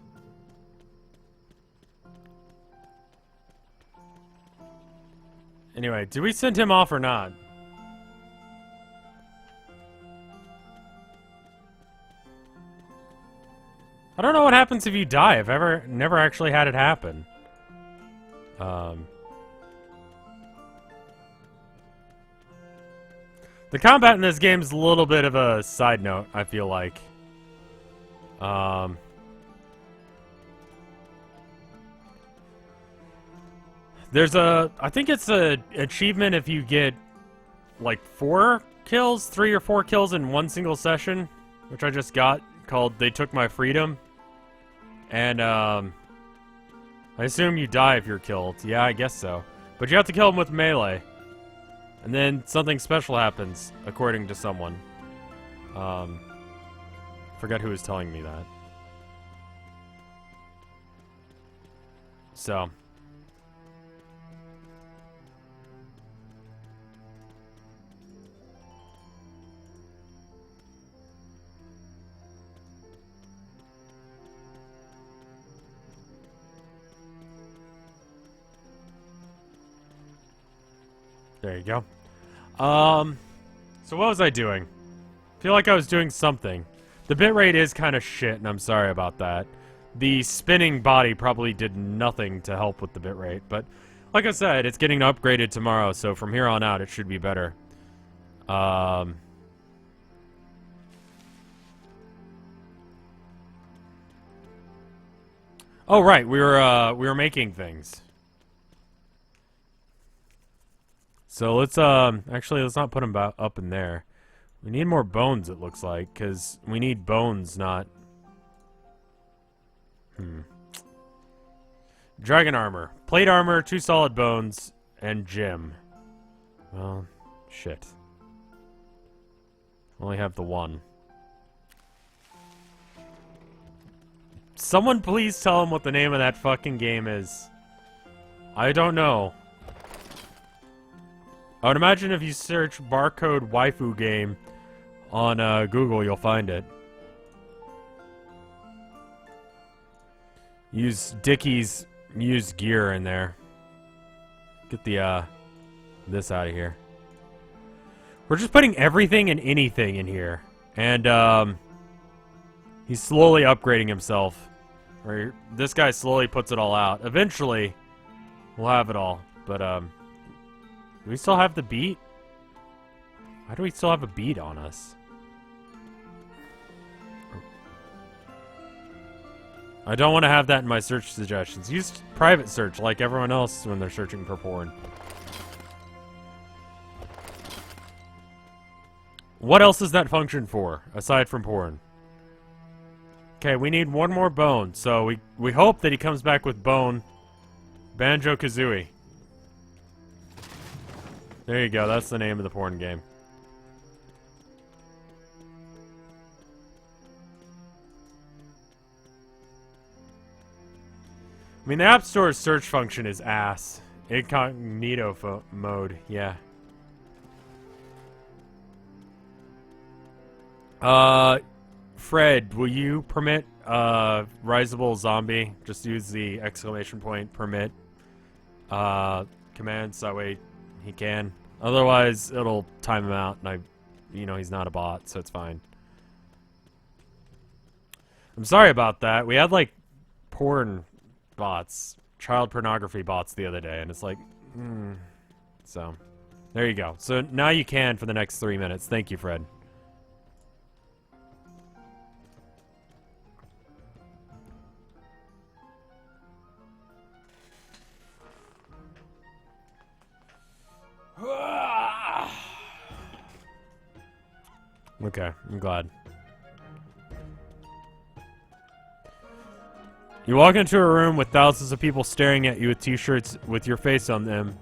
Anyway, did we send him off or not? I don't know what happens if you die. I've never actually had it happen. The combat in this game is a little bit of a side note, I feel like. There's I think it's a achievement if you get like 4 kills, 3 or 4 kills in one single session, which I just got, called They Took My Freedom. And, I assume you die if you're killed. Yeah, I guess so. But you have to kill them with melee. And then something special happens, according to someone. Forget who was telling me that. So. There you go. So what was I doing? I feel like I was doing something. The bitrate is kind of shit, and I'm sorry about that. The spinning body probably did nothing to help with the bitrate, but like I said, it's getting upgraded tomorrow, so from here on out, it should be better. Oh, right, we were making things. So let's, actually, let's not put them up in there. We need more bones, it looks like, because we need bones, not... Dragon armor. Plate armor, 2 solid bones, and gem. Well, shit. Only have the 1. Someone please tell him what the name of that fucking game is. I don't know. I would imagine if you search barcode waifu game on Google, you'll find it. Use Dickie's used gear in there. Get the this out of here. We're just putting everything and anything in here, and he's slowly upgrading himself. Or this guy slowly puts it all out. Eventually, we'll have it all. But do we still have the beat? Why do we still have a beat on us? I don't want to have that in my search suggestions. Use private search like everyone else when they're searching for porn. What else is that function for, aside from porn? Okay, we need 1 more bone, so we hope that he comes back with bone. Banjo-Kazooie. There you go, that's the name of the porn game. I mean, the App Store's search function is ass. Incognito mode, yeah. Fred, will you permit Riseable Zombie? Just use the exclamation point permit command so that way he can. Otherwise, it'll time him out, and he's not a bot, so it's fine. I'm sorry about that. We had like porn bots, child pornography bots the other day, and it's like, so there you go. So now you can for the next 3 minutes. Thank you, Fred. Okay, I'm glad. You walk into a room with thousands of people staring at you with t-shirts with your face on them.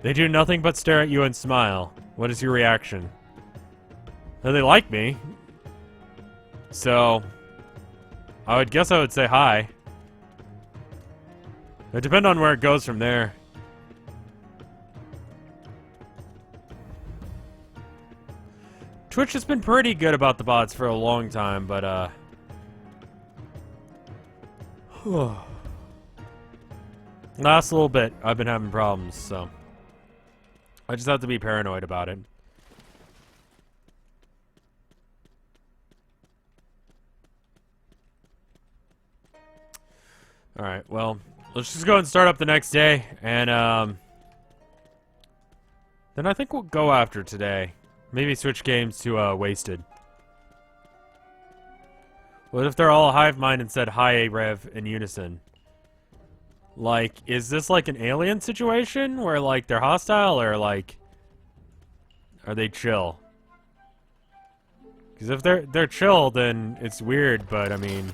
They do nothing but stare at you and smile. What is your reaction? Well, they like me. So, I would guess I would say hi. It depends on where it goes from there. Twitch has been pretty good about the bots for a long time, but last little bit I've been having problems, so I just have to be paranoid about it. Alright, well, let's just go and start up the next day, and then I think we'll go after today. Maybe switch games to Wasted. What if they're all hive mind and said hi, Rev, in unison? Like, is this like an alien situation where like they're hostile, or like are they chill? Because if they're chill, then it's weird. But I mean,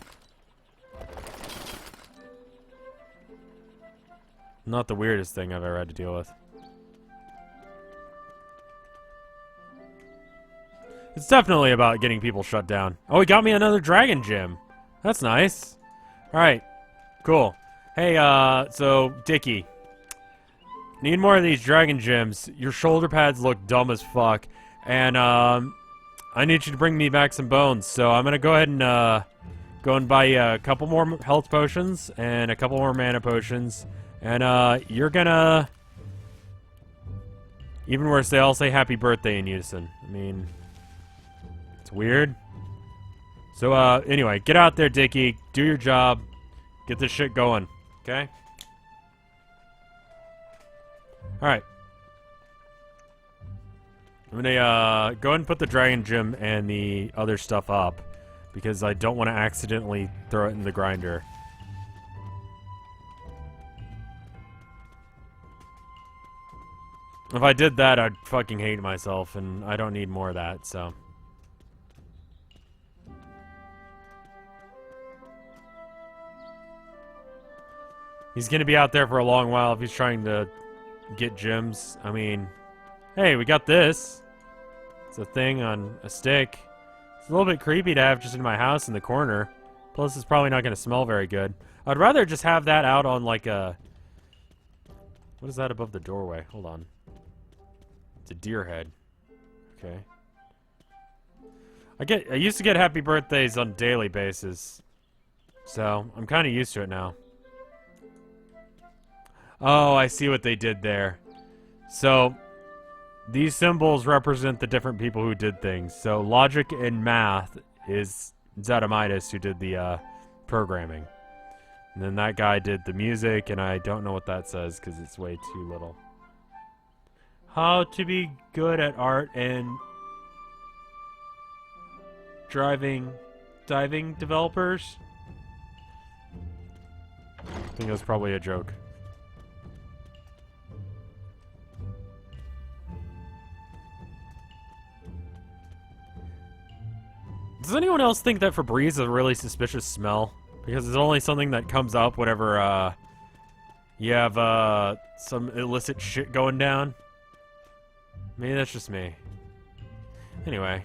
not the weirdest thing I've ever had to deal with. It's definitely about getting people shut down. Oh, he got me another dragon gem. That's nice. Alright. Cool. Hey, so, Dickie. Need more of these dragon gems. Your shoulder pads look dumb as fuck. And, I need you to bring me back some bones. So, I'm gonna go ahead and, go and buy a couple more health potions and a couple more mana potions. And, you're gonna... Even worse, they all say happy birthday in unison. I mean... Weird. So, anyway, get out there, Dickie. Do your job. Get this shit going. Okay? Alright. I'm gonna, go ahead and put the dragon gem and the other stuff up. Because I don't want to accidentally throw it in the grinder. If I did that, I'd fucking hate myself, and I don't need more of that, so... He's gonna be out there for a long while if he's trying to get gems. I mean, hey, we got this. It's a thing on a stick. It's a little bit creepy to have just in my house in the corner. Plus, it's probably not gonna smell very good. I'd rather just have that out on like a... What is that above the doorway? Hold on. It's a deer head. Okay. I used to get happy birthdays on a daily basis. So, I'm kind of used to it now. Oh, I see what they did there. So, these symbols represent the different people who did things. So, logic and math is Zatamitis, who did the programming. And then that guy did the music, and I don't know what that says because it's way too little. How to be good at art and diving developers? I think it was probably a joke. Does anyone else think that Febreze is a really suspicious smell? Because it's only something that comes up whenever, you have, some illicit shit going down. Maybe that's just me. Anyway.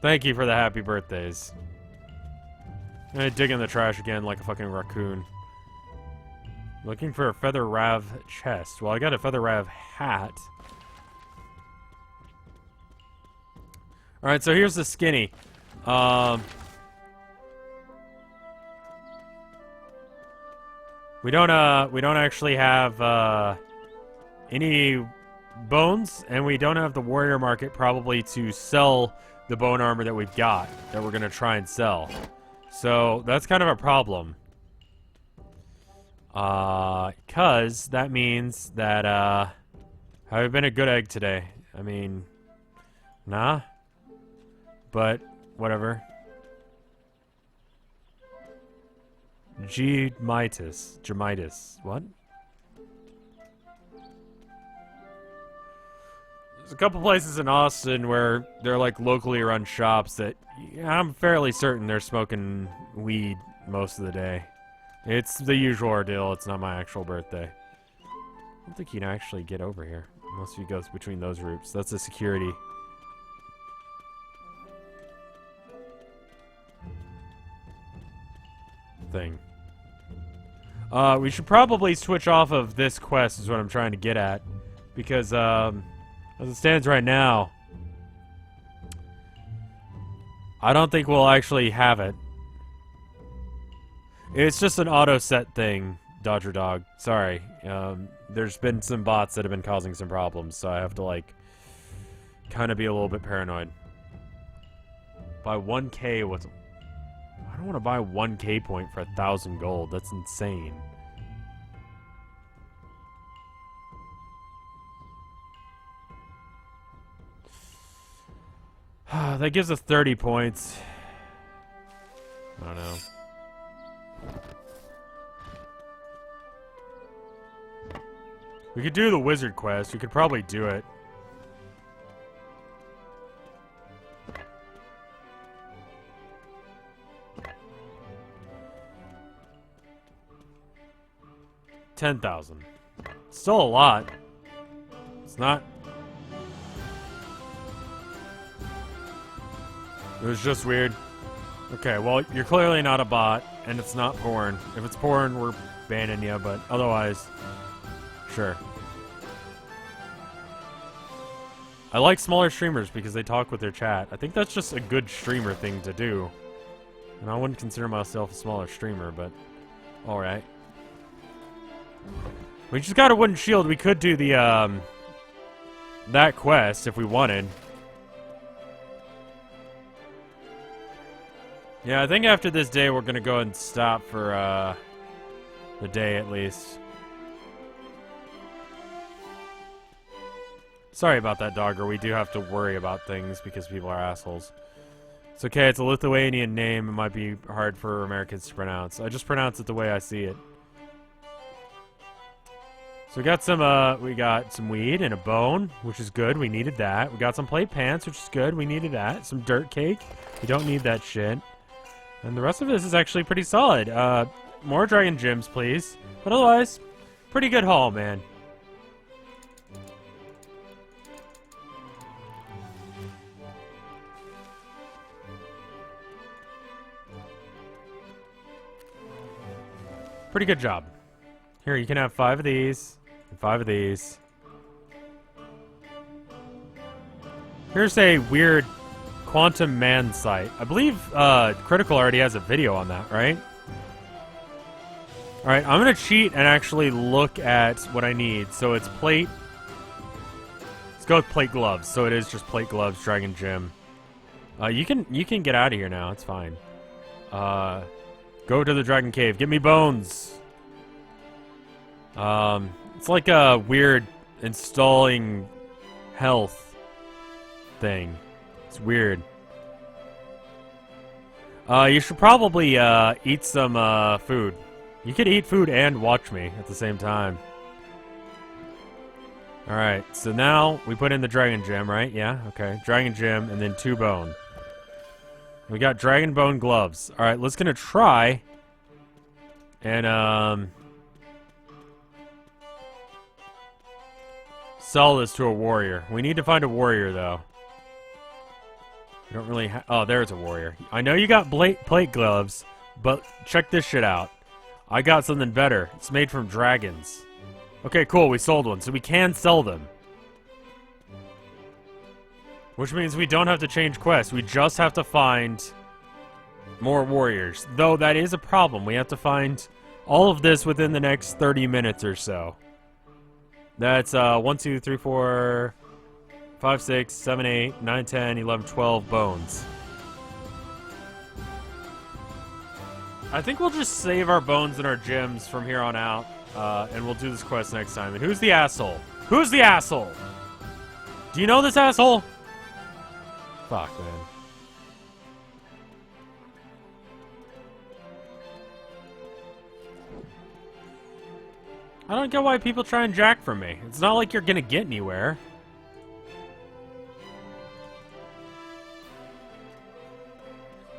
Thank you for the happy birthdays. I'm gonna dig in the trash again like a fucking raccoon. Looking for a Feather Rav chest. Well, I got a Feather Rav hat. Alright, so here's the skinny. We don't actually have, any bones, and we don't have the warrior market probably to sell the bone armor that we've got, that we're gonna try and sell. So, that's kind of a problem. Cause that means that, have I been a good egg today? I mean, nah. But, whatever. Gemitis. What? There's a couple places in Austin where they're like locally run shops that I'm fairly certain they're smoking weed most of the day. It's the usual ordeal. It's not my actual birthday. I don't think you can actually get over here unless you go between those routes. That's a security thing. We should probably switch off of this quest is what I'm trying to get at. Because, as it stands right now, I don't think we'll actually have it. It's just an auto set thing, Dodger Dog. Sorry. There's been some bots that have been causing some problems, so I have to, like, kind of be a little bit paranoid. Buy 1k, what's... I don't want to buy 1k point for 1,000 gold. That's insane. That gives us 30 points. I don't know. We could do the wizard quest. We could probably do it. $10,000. Still a lot. It's not. It was just weird. Okay, well, you're clearly not a bot, and it's not porn. If it's porn, we're banning you, but otherwise, sure. I like smaller streamers because they talk with their chat. I think that's just a good streamer thing to do. And I wouldn't consider myself a smaller streamer, but alright. We just got a wooden shield. We could do the, that quest if we wanted. Yeah, I think after this day we're gonna go and stop for, the day at least. Sorry about that, Dogger. We do have to worry about things because people are assholes. It's okay, it's a Lithuanian name. It might be hard for Americans to pronounce. I just pronounce it the way I see it. So we got some weed and a bone, which is good. We needed that. We got some plate pants, which is good. We needed that. Some dirt cake. We don't need that shit. And the rest of this is actually pretty solid. More dragon gems, please. But otherwise, pretty good haul, man. Pretty good job. Here, you can have 5 of these, and 5 of these. Here's a weird quantum man site. I believe Critical already has a video on that, right? Alright, I'm gonna cheat and actually look at what I need. So it's plate. Let's go with plate gloves. So it is just plate gloves, dragon gem. You can get out of here now, it's fine. Go to the dragon cave. Get me bones. It's like a weird installing health thing. It's weird. You should probably eat some food. You could eat food and watch me at the same time. Alright, so now we put in the dragon gem, right? Yeah, okay. Dragon gem and then 2 bone. We got dragon bone gloves. Alright, let's gonna try and sell this to a warrior. We need to find a warrior though. We don't really oh, there's a warrior. I know you got plate gloves, but check this shit out. I got something better. It's made from dragons. Okay, cool, we sold one, so we can sell them. Which means we don't have to change quests. We just have to find more warriors. Though that is a problem. We have to find all of this within the next 30 minutes or so. That's 1, 2, 3, 4, 5, 6, 7, 8, 9, 10, 11, 12 bones. I think we'll just save our bones and our gems from here on out. And we'll do this quest next time. And who's the asshole? Who's the asshole? Do you know this asshole? Fuck, man. I don't get why people try and jack from me. It's not like you're gonna get anywhere.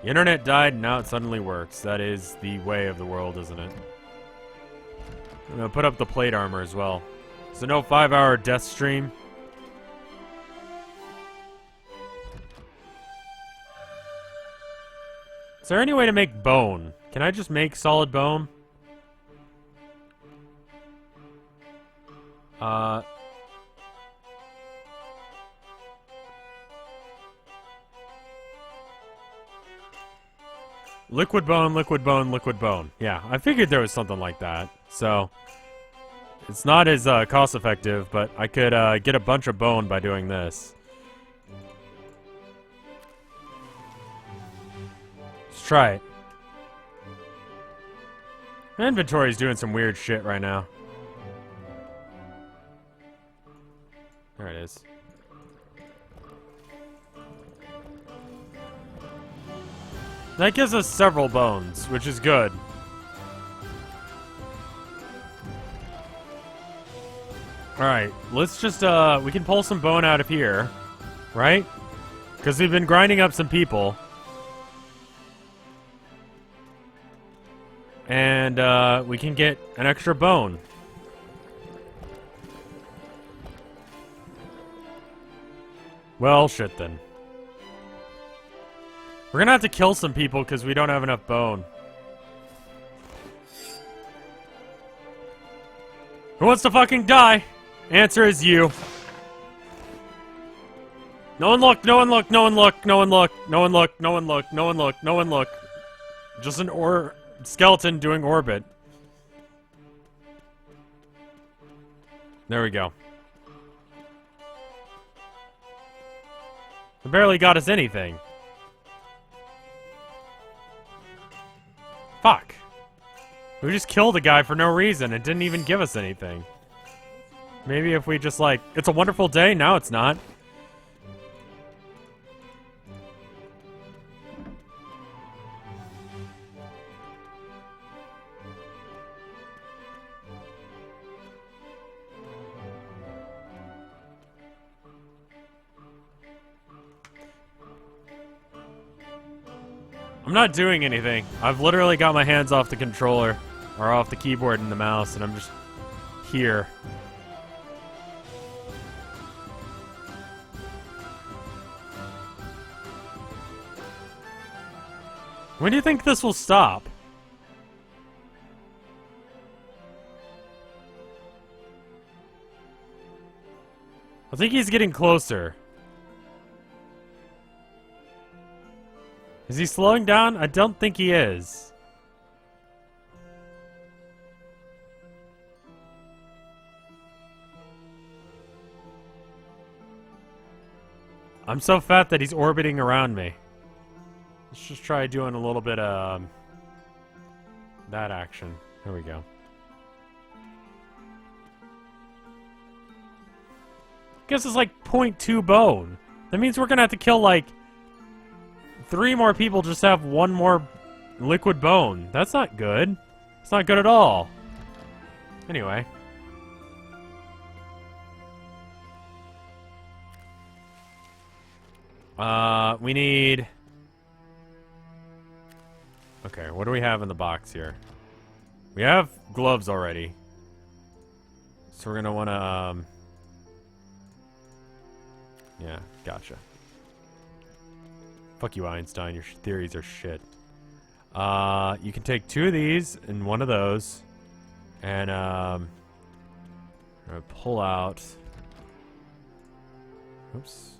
The internet died and now it suddenly works. That is the way of the world, isn't it? I'm gonna put up the plate armor as well. So no 5-hour death stream. Is there any way to make bone? Can I just make solid bone? Uh... Liquid bone, liquid bone, liquid bone. Yeah, I figured there was something like that. So, it's not as cost effective, but I could get a bunch of bone by doing this. Let's try it. My inventory's doing some weird shit right now. There it is. That gives us several bones, which is good. Alright, let's just, we can pull some bone out of here, right? Because we've been grinding up some people. And, we can get an extra bone. Well, shit then. We're gonna have to kill some people because we don't have enough bone. Who wants to fucking die? Answer is you. No one look, no one look, no one look, no one look, no one look, no one look, no one look, no one look. Just an skeleton doing orbit. There we go. It barely got us anything. Fuck. We just killed a guy for no reason. It didn't even give us anything. Maybe if we just like, it's a wonderful day. Now it's not. I'm not doing anything. I've literally got my hands off the controller, or off the keyboard and the mouse, and I'm just here. When do you think this will stop? I think he's getting closer. Is he slowing down? I don't think he is. I'm so fat that he's orbiting around me. Let's just try doing a little bit of that action. There we go. Guess it's like 0.2 bone. That means we're gonna have to kill like 3 more people just to have 1 more liquid bone. That's not good. It's not good at all. Anyway. We need... Okay, what do we have in the box here? We have gloves already. So we're gonna wanna, yeah, gotcha. Fuck you, Einstein. Your theories are shit. You can take 2 of these and 1 of those. And, I'm gonna pull out... Oops.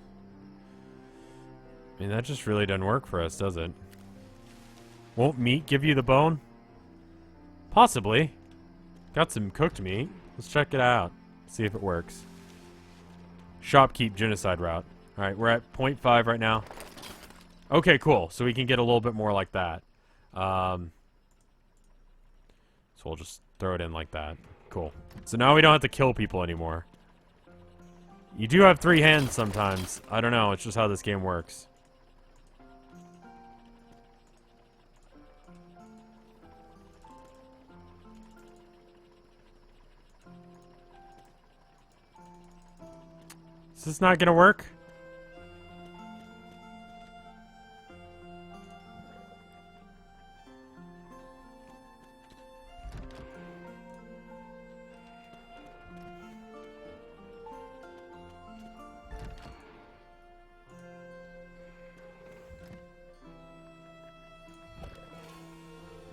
I mean, that just really doesn't work for us, does it? Won't meat give you the bone? Possibly. Got some cooked meat. Let's check it out. See if it works. Shopkeep genocide route. Alright, we're at 0.5 right now. Okay, cool. So we can get a little bit more like that. So we'll just throw it in like that. Cool. So now we don't have to kill people anymore. You do have 3 hands sometimes. I don't know. It's just how this game works. Is this not gonna work?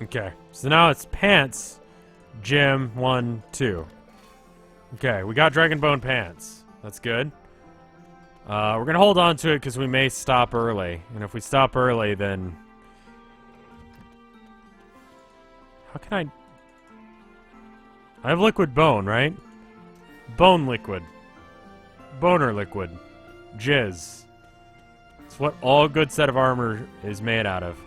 Okay, so now it's pants, gym, 1, 2. Okay, we got Dragon Bone Pants. That's good. We're gonna hold on to it because we may stop early. And if we stop early, then... How can I have liquid bone, right? Bone liquid. Boner liquid. Jizz. It's what all good set of armor is made out of.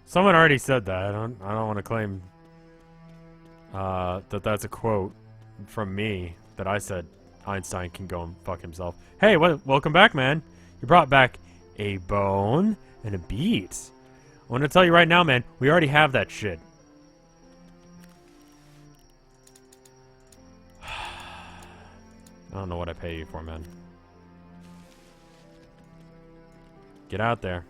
Someone already said that. I don't want to claim that's a quote from me that I said Einstein can go and fuck himself. Hey, welcome back, man. You brought back a bone and a beat. I want to tell you right now, man, we already have that shit. I don't know what I pay you for, man. Get out there.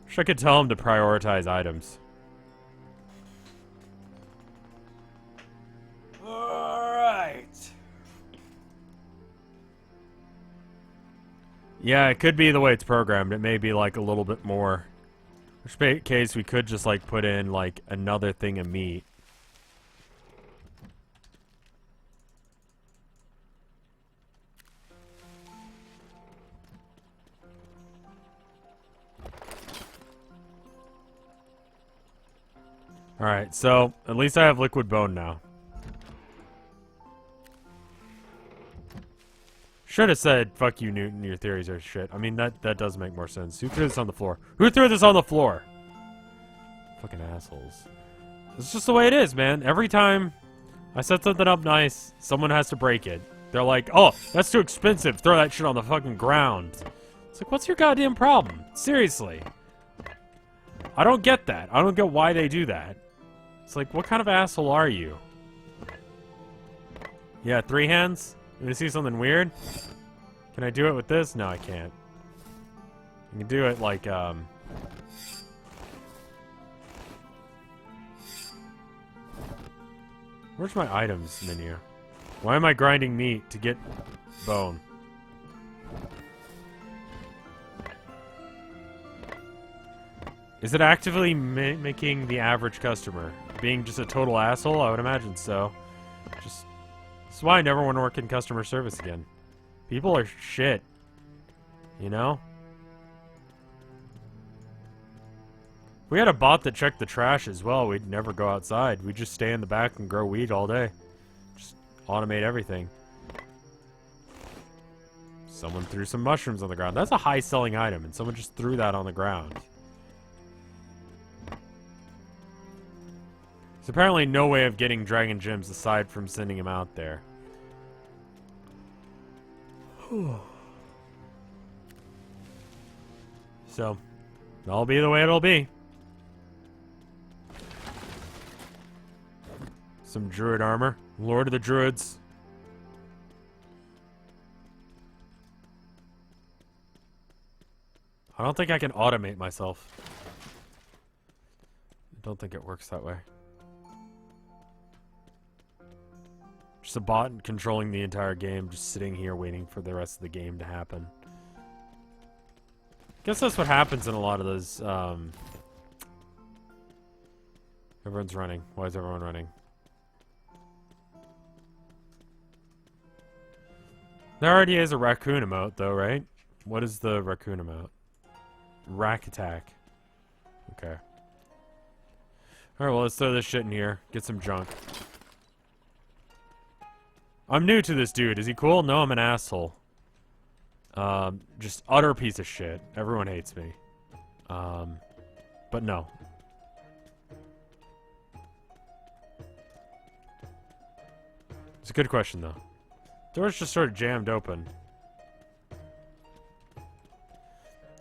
Wish I could tell him to prioritize items. Alright. Yeah, it could be the way it's programmed. It may be like a little bit more. In case we could just like put in like another thing of meat. Alright, so at least I have liquid bone now. Should have said, fuck you, Newton, your theories are shit. I mean, that does make more sense. Who threw this on the floor? Who threw this on the floor? Fucking assholes. It's just the way it is, man. Every time I set something up nice, someone has to break it. They're like, oh, that's too expensive. Throw that shit on the fucking ground. It's like, what's your goddamn problem? Seriously. I don't get that. I don't get why they do that. It's like, what kind of asshole are you? Yeah, 3 hands? You see something weird? Can I do it with this? No, I can't. I can do it like, Where's my items menu? Why am I grinding meat to get bone? Is it actively making the average customer being just a total asshole? I would imagine so. That's why I never want to work in customer service again. People are shit. You know? If we had a bot that checked the trash as well, we'd never go outside. We'd just stay in the back and grow weed all day. Just automate everything. Someone threw some mushrooms on the ground. That's a high-selling item, and someone just threw that on the ground. There's apparently no way of getting dragon gems aside from sending him out there. So, that'll be the way it'll be. Some druid armor. Lord of the Druids. I don't think I can automate myself. I don't think it works that way. Just a bot controlling the entire game, just sitting here waiting for the rest of the game to happen. Guess that's what happens in a lot of those, Everyone's running. Why is everyone running? There already is a raccoon emote, though, right? What is the raccoon emote? Rack attack. Okay. Alright, well, let's throw this shit in here. Get some junk. I'm new to this dude. Is he cool? No, I'm an asshole. Just utter piece of shit. Everyone hates me. But no. It's a good question, though. Doors just sort of jammed open.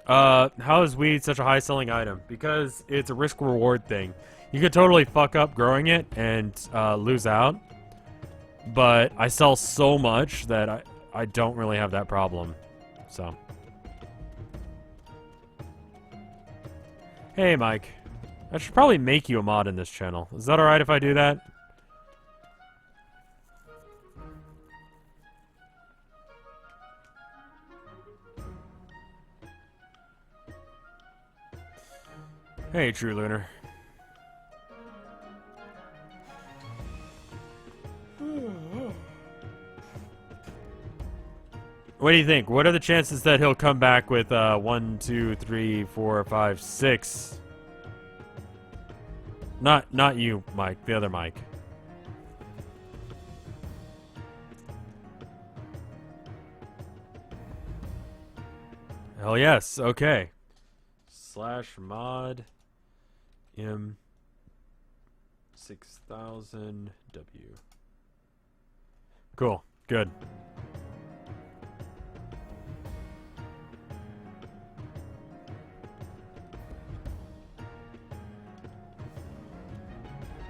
How is weed such a high-selling item? Because it's a risk-reward thing. You could totally fuck up growing it and lose out. But I sell so much that I don't really have that problem. So. Hey, Mike. I should probably make you a mod in this channel. Is that alright if I do that? Hey, True Lunar. What do you think? What are the chances that he'll come back with 1, 2, 3, 4, 5, 6? Not you, Mike. The other Mike. Hell yes. Okay. /mod m 6000 w. Cool. Good.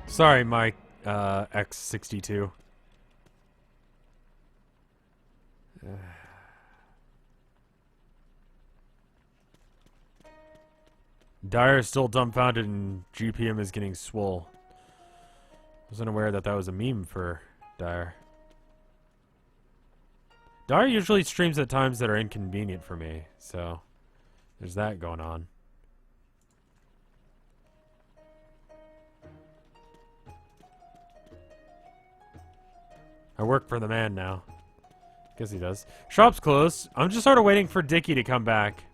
Sorry, Mike, X62. Dyer is still dumbfounded and GPM is getting swole. Wasn't aware that that was a meme for Dyer. Dyer usually streams at times that are inconvenient for me, so there's that going on. I work for the man now. Guess he does. Shop's closed. I'm just sort of waiting for Dickie to come back.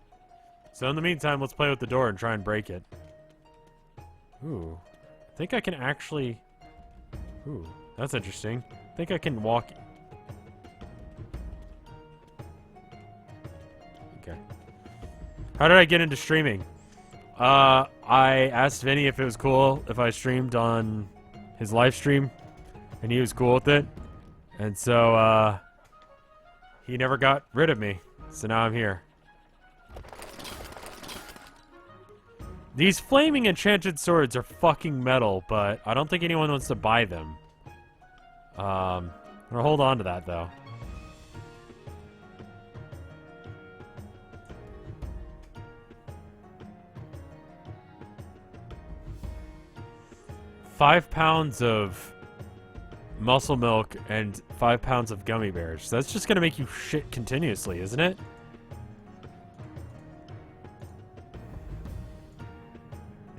So in the meantime, let's play with the door and try and break it. Ooh. I think I can actually... Ooh, that's interesting. I think I can walk... Okay. How did I get into streaming? I asked Vinny if it was cool if I streamed on his live stream, and he was cool with it. And so, he never got rid of me. So now I'm here. These flaming enchanted swords are fucking metal, but I don't think anyone wants to buy them. I'm gonna hold on to that, though. £5 of muscle milk and 5 pounds of gummy bears. That's just gonna make you shit continuously, isn't it?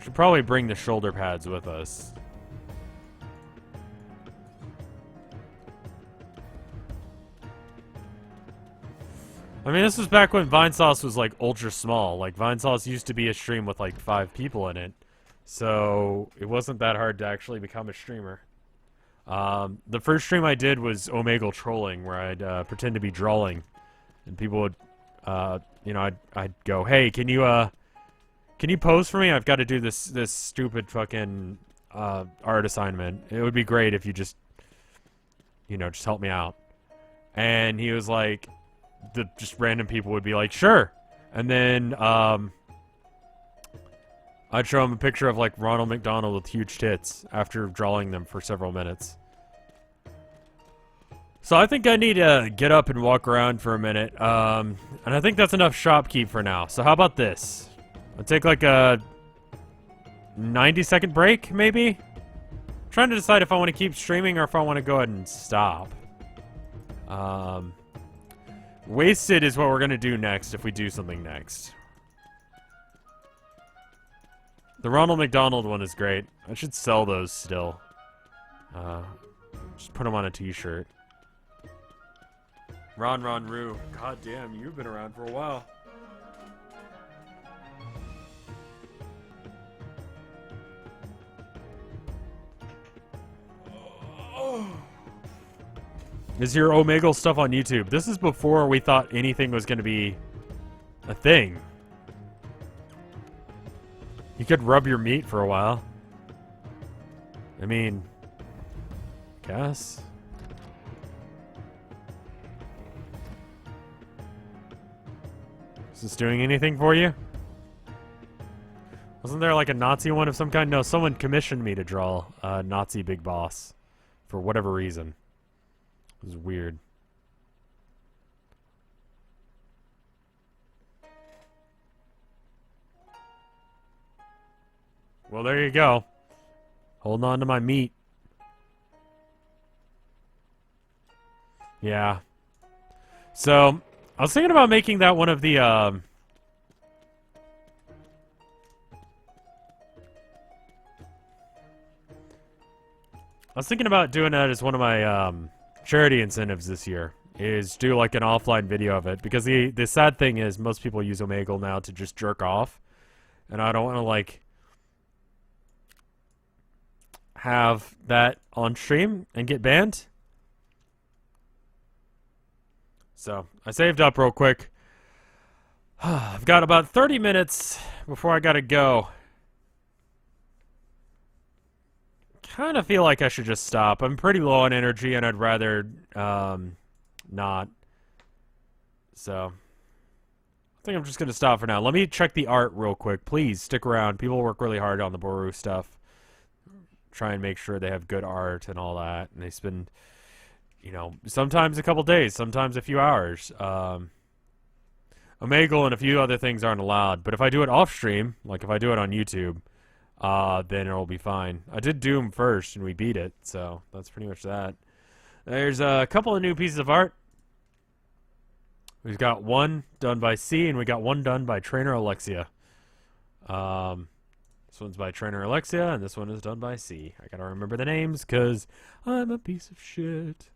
Should probably bring the shoulder pads with us. I mean, this was back when Vinesauce was like ultra small. Like Vinesauce used to be a stream with like 5 people in it. So it wasn't that hard to actually become a streamer. The first stream I did was Omegle trolling, where I'd pretend to be drawing, and people would, you know, I'd go, "Hey, can you pose for me? I've got to do this stupid fucking art assignment. It would be great if you just, you know, just help me out." And he was like, just random people would be like, "Sure," and then I'd show him a picture of like Ronald McDonald with huge tits after drawing them for several minutes. So I think I need to get up and walk around for a minute. And I think that's enough shopkeep for now. So how about this? I'll take like a 90-second break, maybe? I'm trying to decide if I want to keep streaming or if I want to go ahead and stop. Wasted is what we're going to do next if we do something next. The Ronald McDonald one is great. I should sell those still. Just put them on a t-shirt. Ron Roo. God damn, you've been around for a while. Is your Omegle stuff on YouTube? This is before we thought anything was going to be a thing. You could rub your meat for a while. I mean, guess. Is this doing anything for you? Wasn't there like a Nazi one of some kind? No, someone commissioned me to draw a Nazi big boss for whatever reason. It was weird. Well, there you go. Holding on to my meat. Yeah. So, I was thinking about making that one of the, I was thinking about doing that as one of my, charity incentives this year is do like an offline video of it, because the sad thing is most people use Omegle now to just jerk off, and I don't want to like have that on stream and get banned. So I saved up real quick. I've got about 30 minutes before I gotta go. Kind of feel like I should just stop. I'm pretty low on energy, and I'd rather not. So I think I'm just gonna stop for now. Let me check the art real quick. Please stick around. People work really hard on the Boru stuff. Try and make sure they have good art and all that. And they spend, you know, sometimes a couple days, sometimes a few hours. Omegle and a few other things aren't allowed. But if I do it off stream, like if I do it on YouTube, then it'll be fine. I did Doom first, and we beat it, so that's pretty much that. There's a couple of new pieces of art. We've got one done by C, and we got one done by Trainer Alexia. This one's by Trainer Alexia, and this one is done by C. I gotta remember the names, because I'm a piece of shit.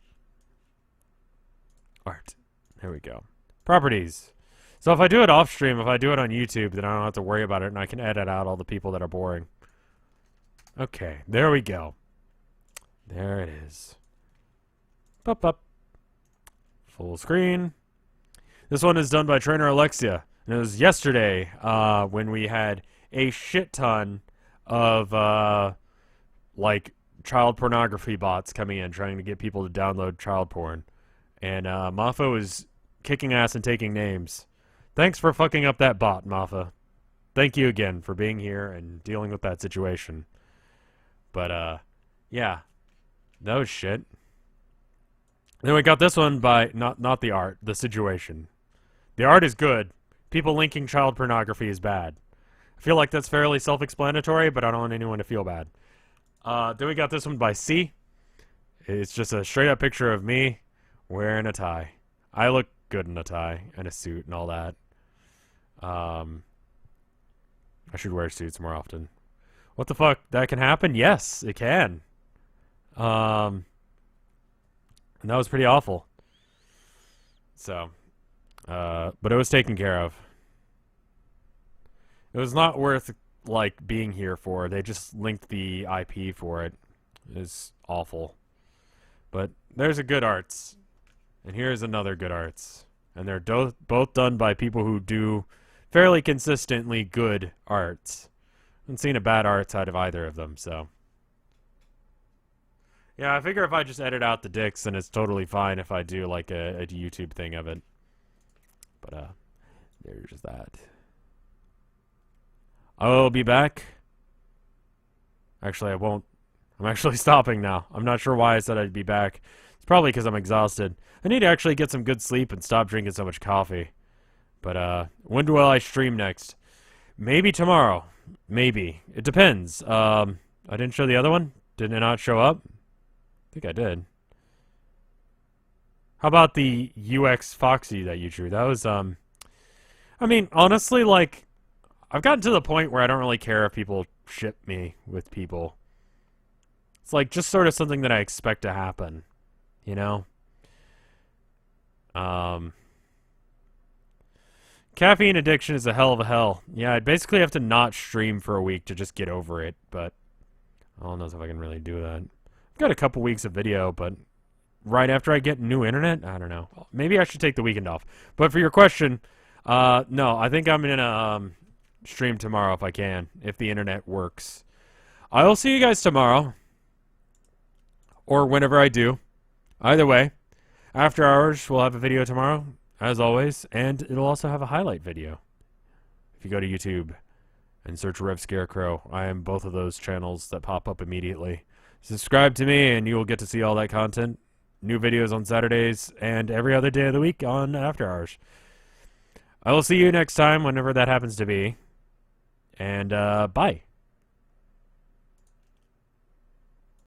Art. There we go. Properties. So if I do it off stream, if I do it on YouTube, then I don't have to worry about it, and I can edit out all the people that are boring. Okay, there we go. There it is. Pop up. Full screen. This one is done by Trainer Alexia. And it was yesterday when we had a shit ton of like child pornography bots coming in trying to get people to download child porn. And Mafa was kicking ass and taking names. Thanks for fucking up that bot, Mafa. Thank you again for being here and dealing with that situation. But, yeah. That was shit. Then we got this one by, not the art, the situation. The art is good. People linking child pornography is bad. I feel like that's fairly self-explanatory, but I don't want anyone to feel bad. Then we got this one by C. It's just a straight-up picture of me wearing a tie. I look good in a tie and a suit and all that. I should wear suits more often. What the fuck? That can happen? Yes, it can. And that was pretty awful. So, but it was taken care of. It was not worth, like, being here for. They just linked the IP for it. It was awful. But there's a good arts. And here's another good arts. And they're both done by people who do fairly consistently good arts. I haven't seen a bad arts out of either of them, so. Yeah, I figure if I just edit out the dicks, then it's totally fine if I do, like, a YouTube thing of it. But, there's that. I'll be back. Actually, I won't. I'm actually stopping now. I'm not sure why I said I'd be back. It's probably because I'm exhausted. I need to actually get some good sleep and stop drinking so much coffee. But, when will I stream next? Maybe tomorrow. Maybe. It depends. I didn't show the other one? Did it not show up? I think I did. How about the UX Foxy that you drew? That was, I mean, honestly, like, I've gotten to the point where I don't really care if people ship me with people. It's like just sort of something that I expect to happen, you know? Caffeine addiction is a hell of a hell. Yeah, I'd basically have to not stream for a week to just get over it, but I don't know if I can really do that. I've got a couple weeks of video, but right after I get new internet, I don't know. Maybe I should take the weekend off. But for your question, no, I think I'm gonna stream tomorrow if I can, if the internet works. I will see you guys tomorrow, or whenever I do. Either way, After Hours will have a video tomorrow, as always, and it'll also have a highlight video. If you go to YouTube and search RevScarecrow, I am both of those channels that pop up immediately. Subscribe to me and you will get to see all that content. New videos on Saturdays and every other day of the week on After Hours. I will see you next time, whenever that happens to be. And, bye.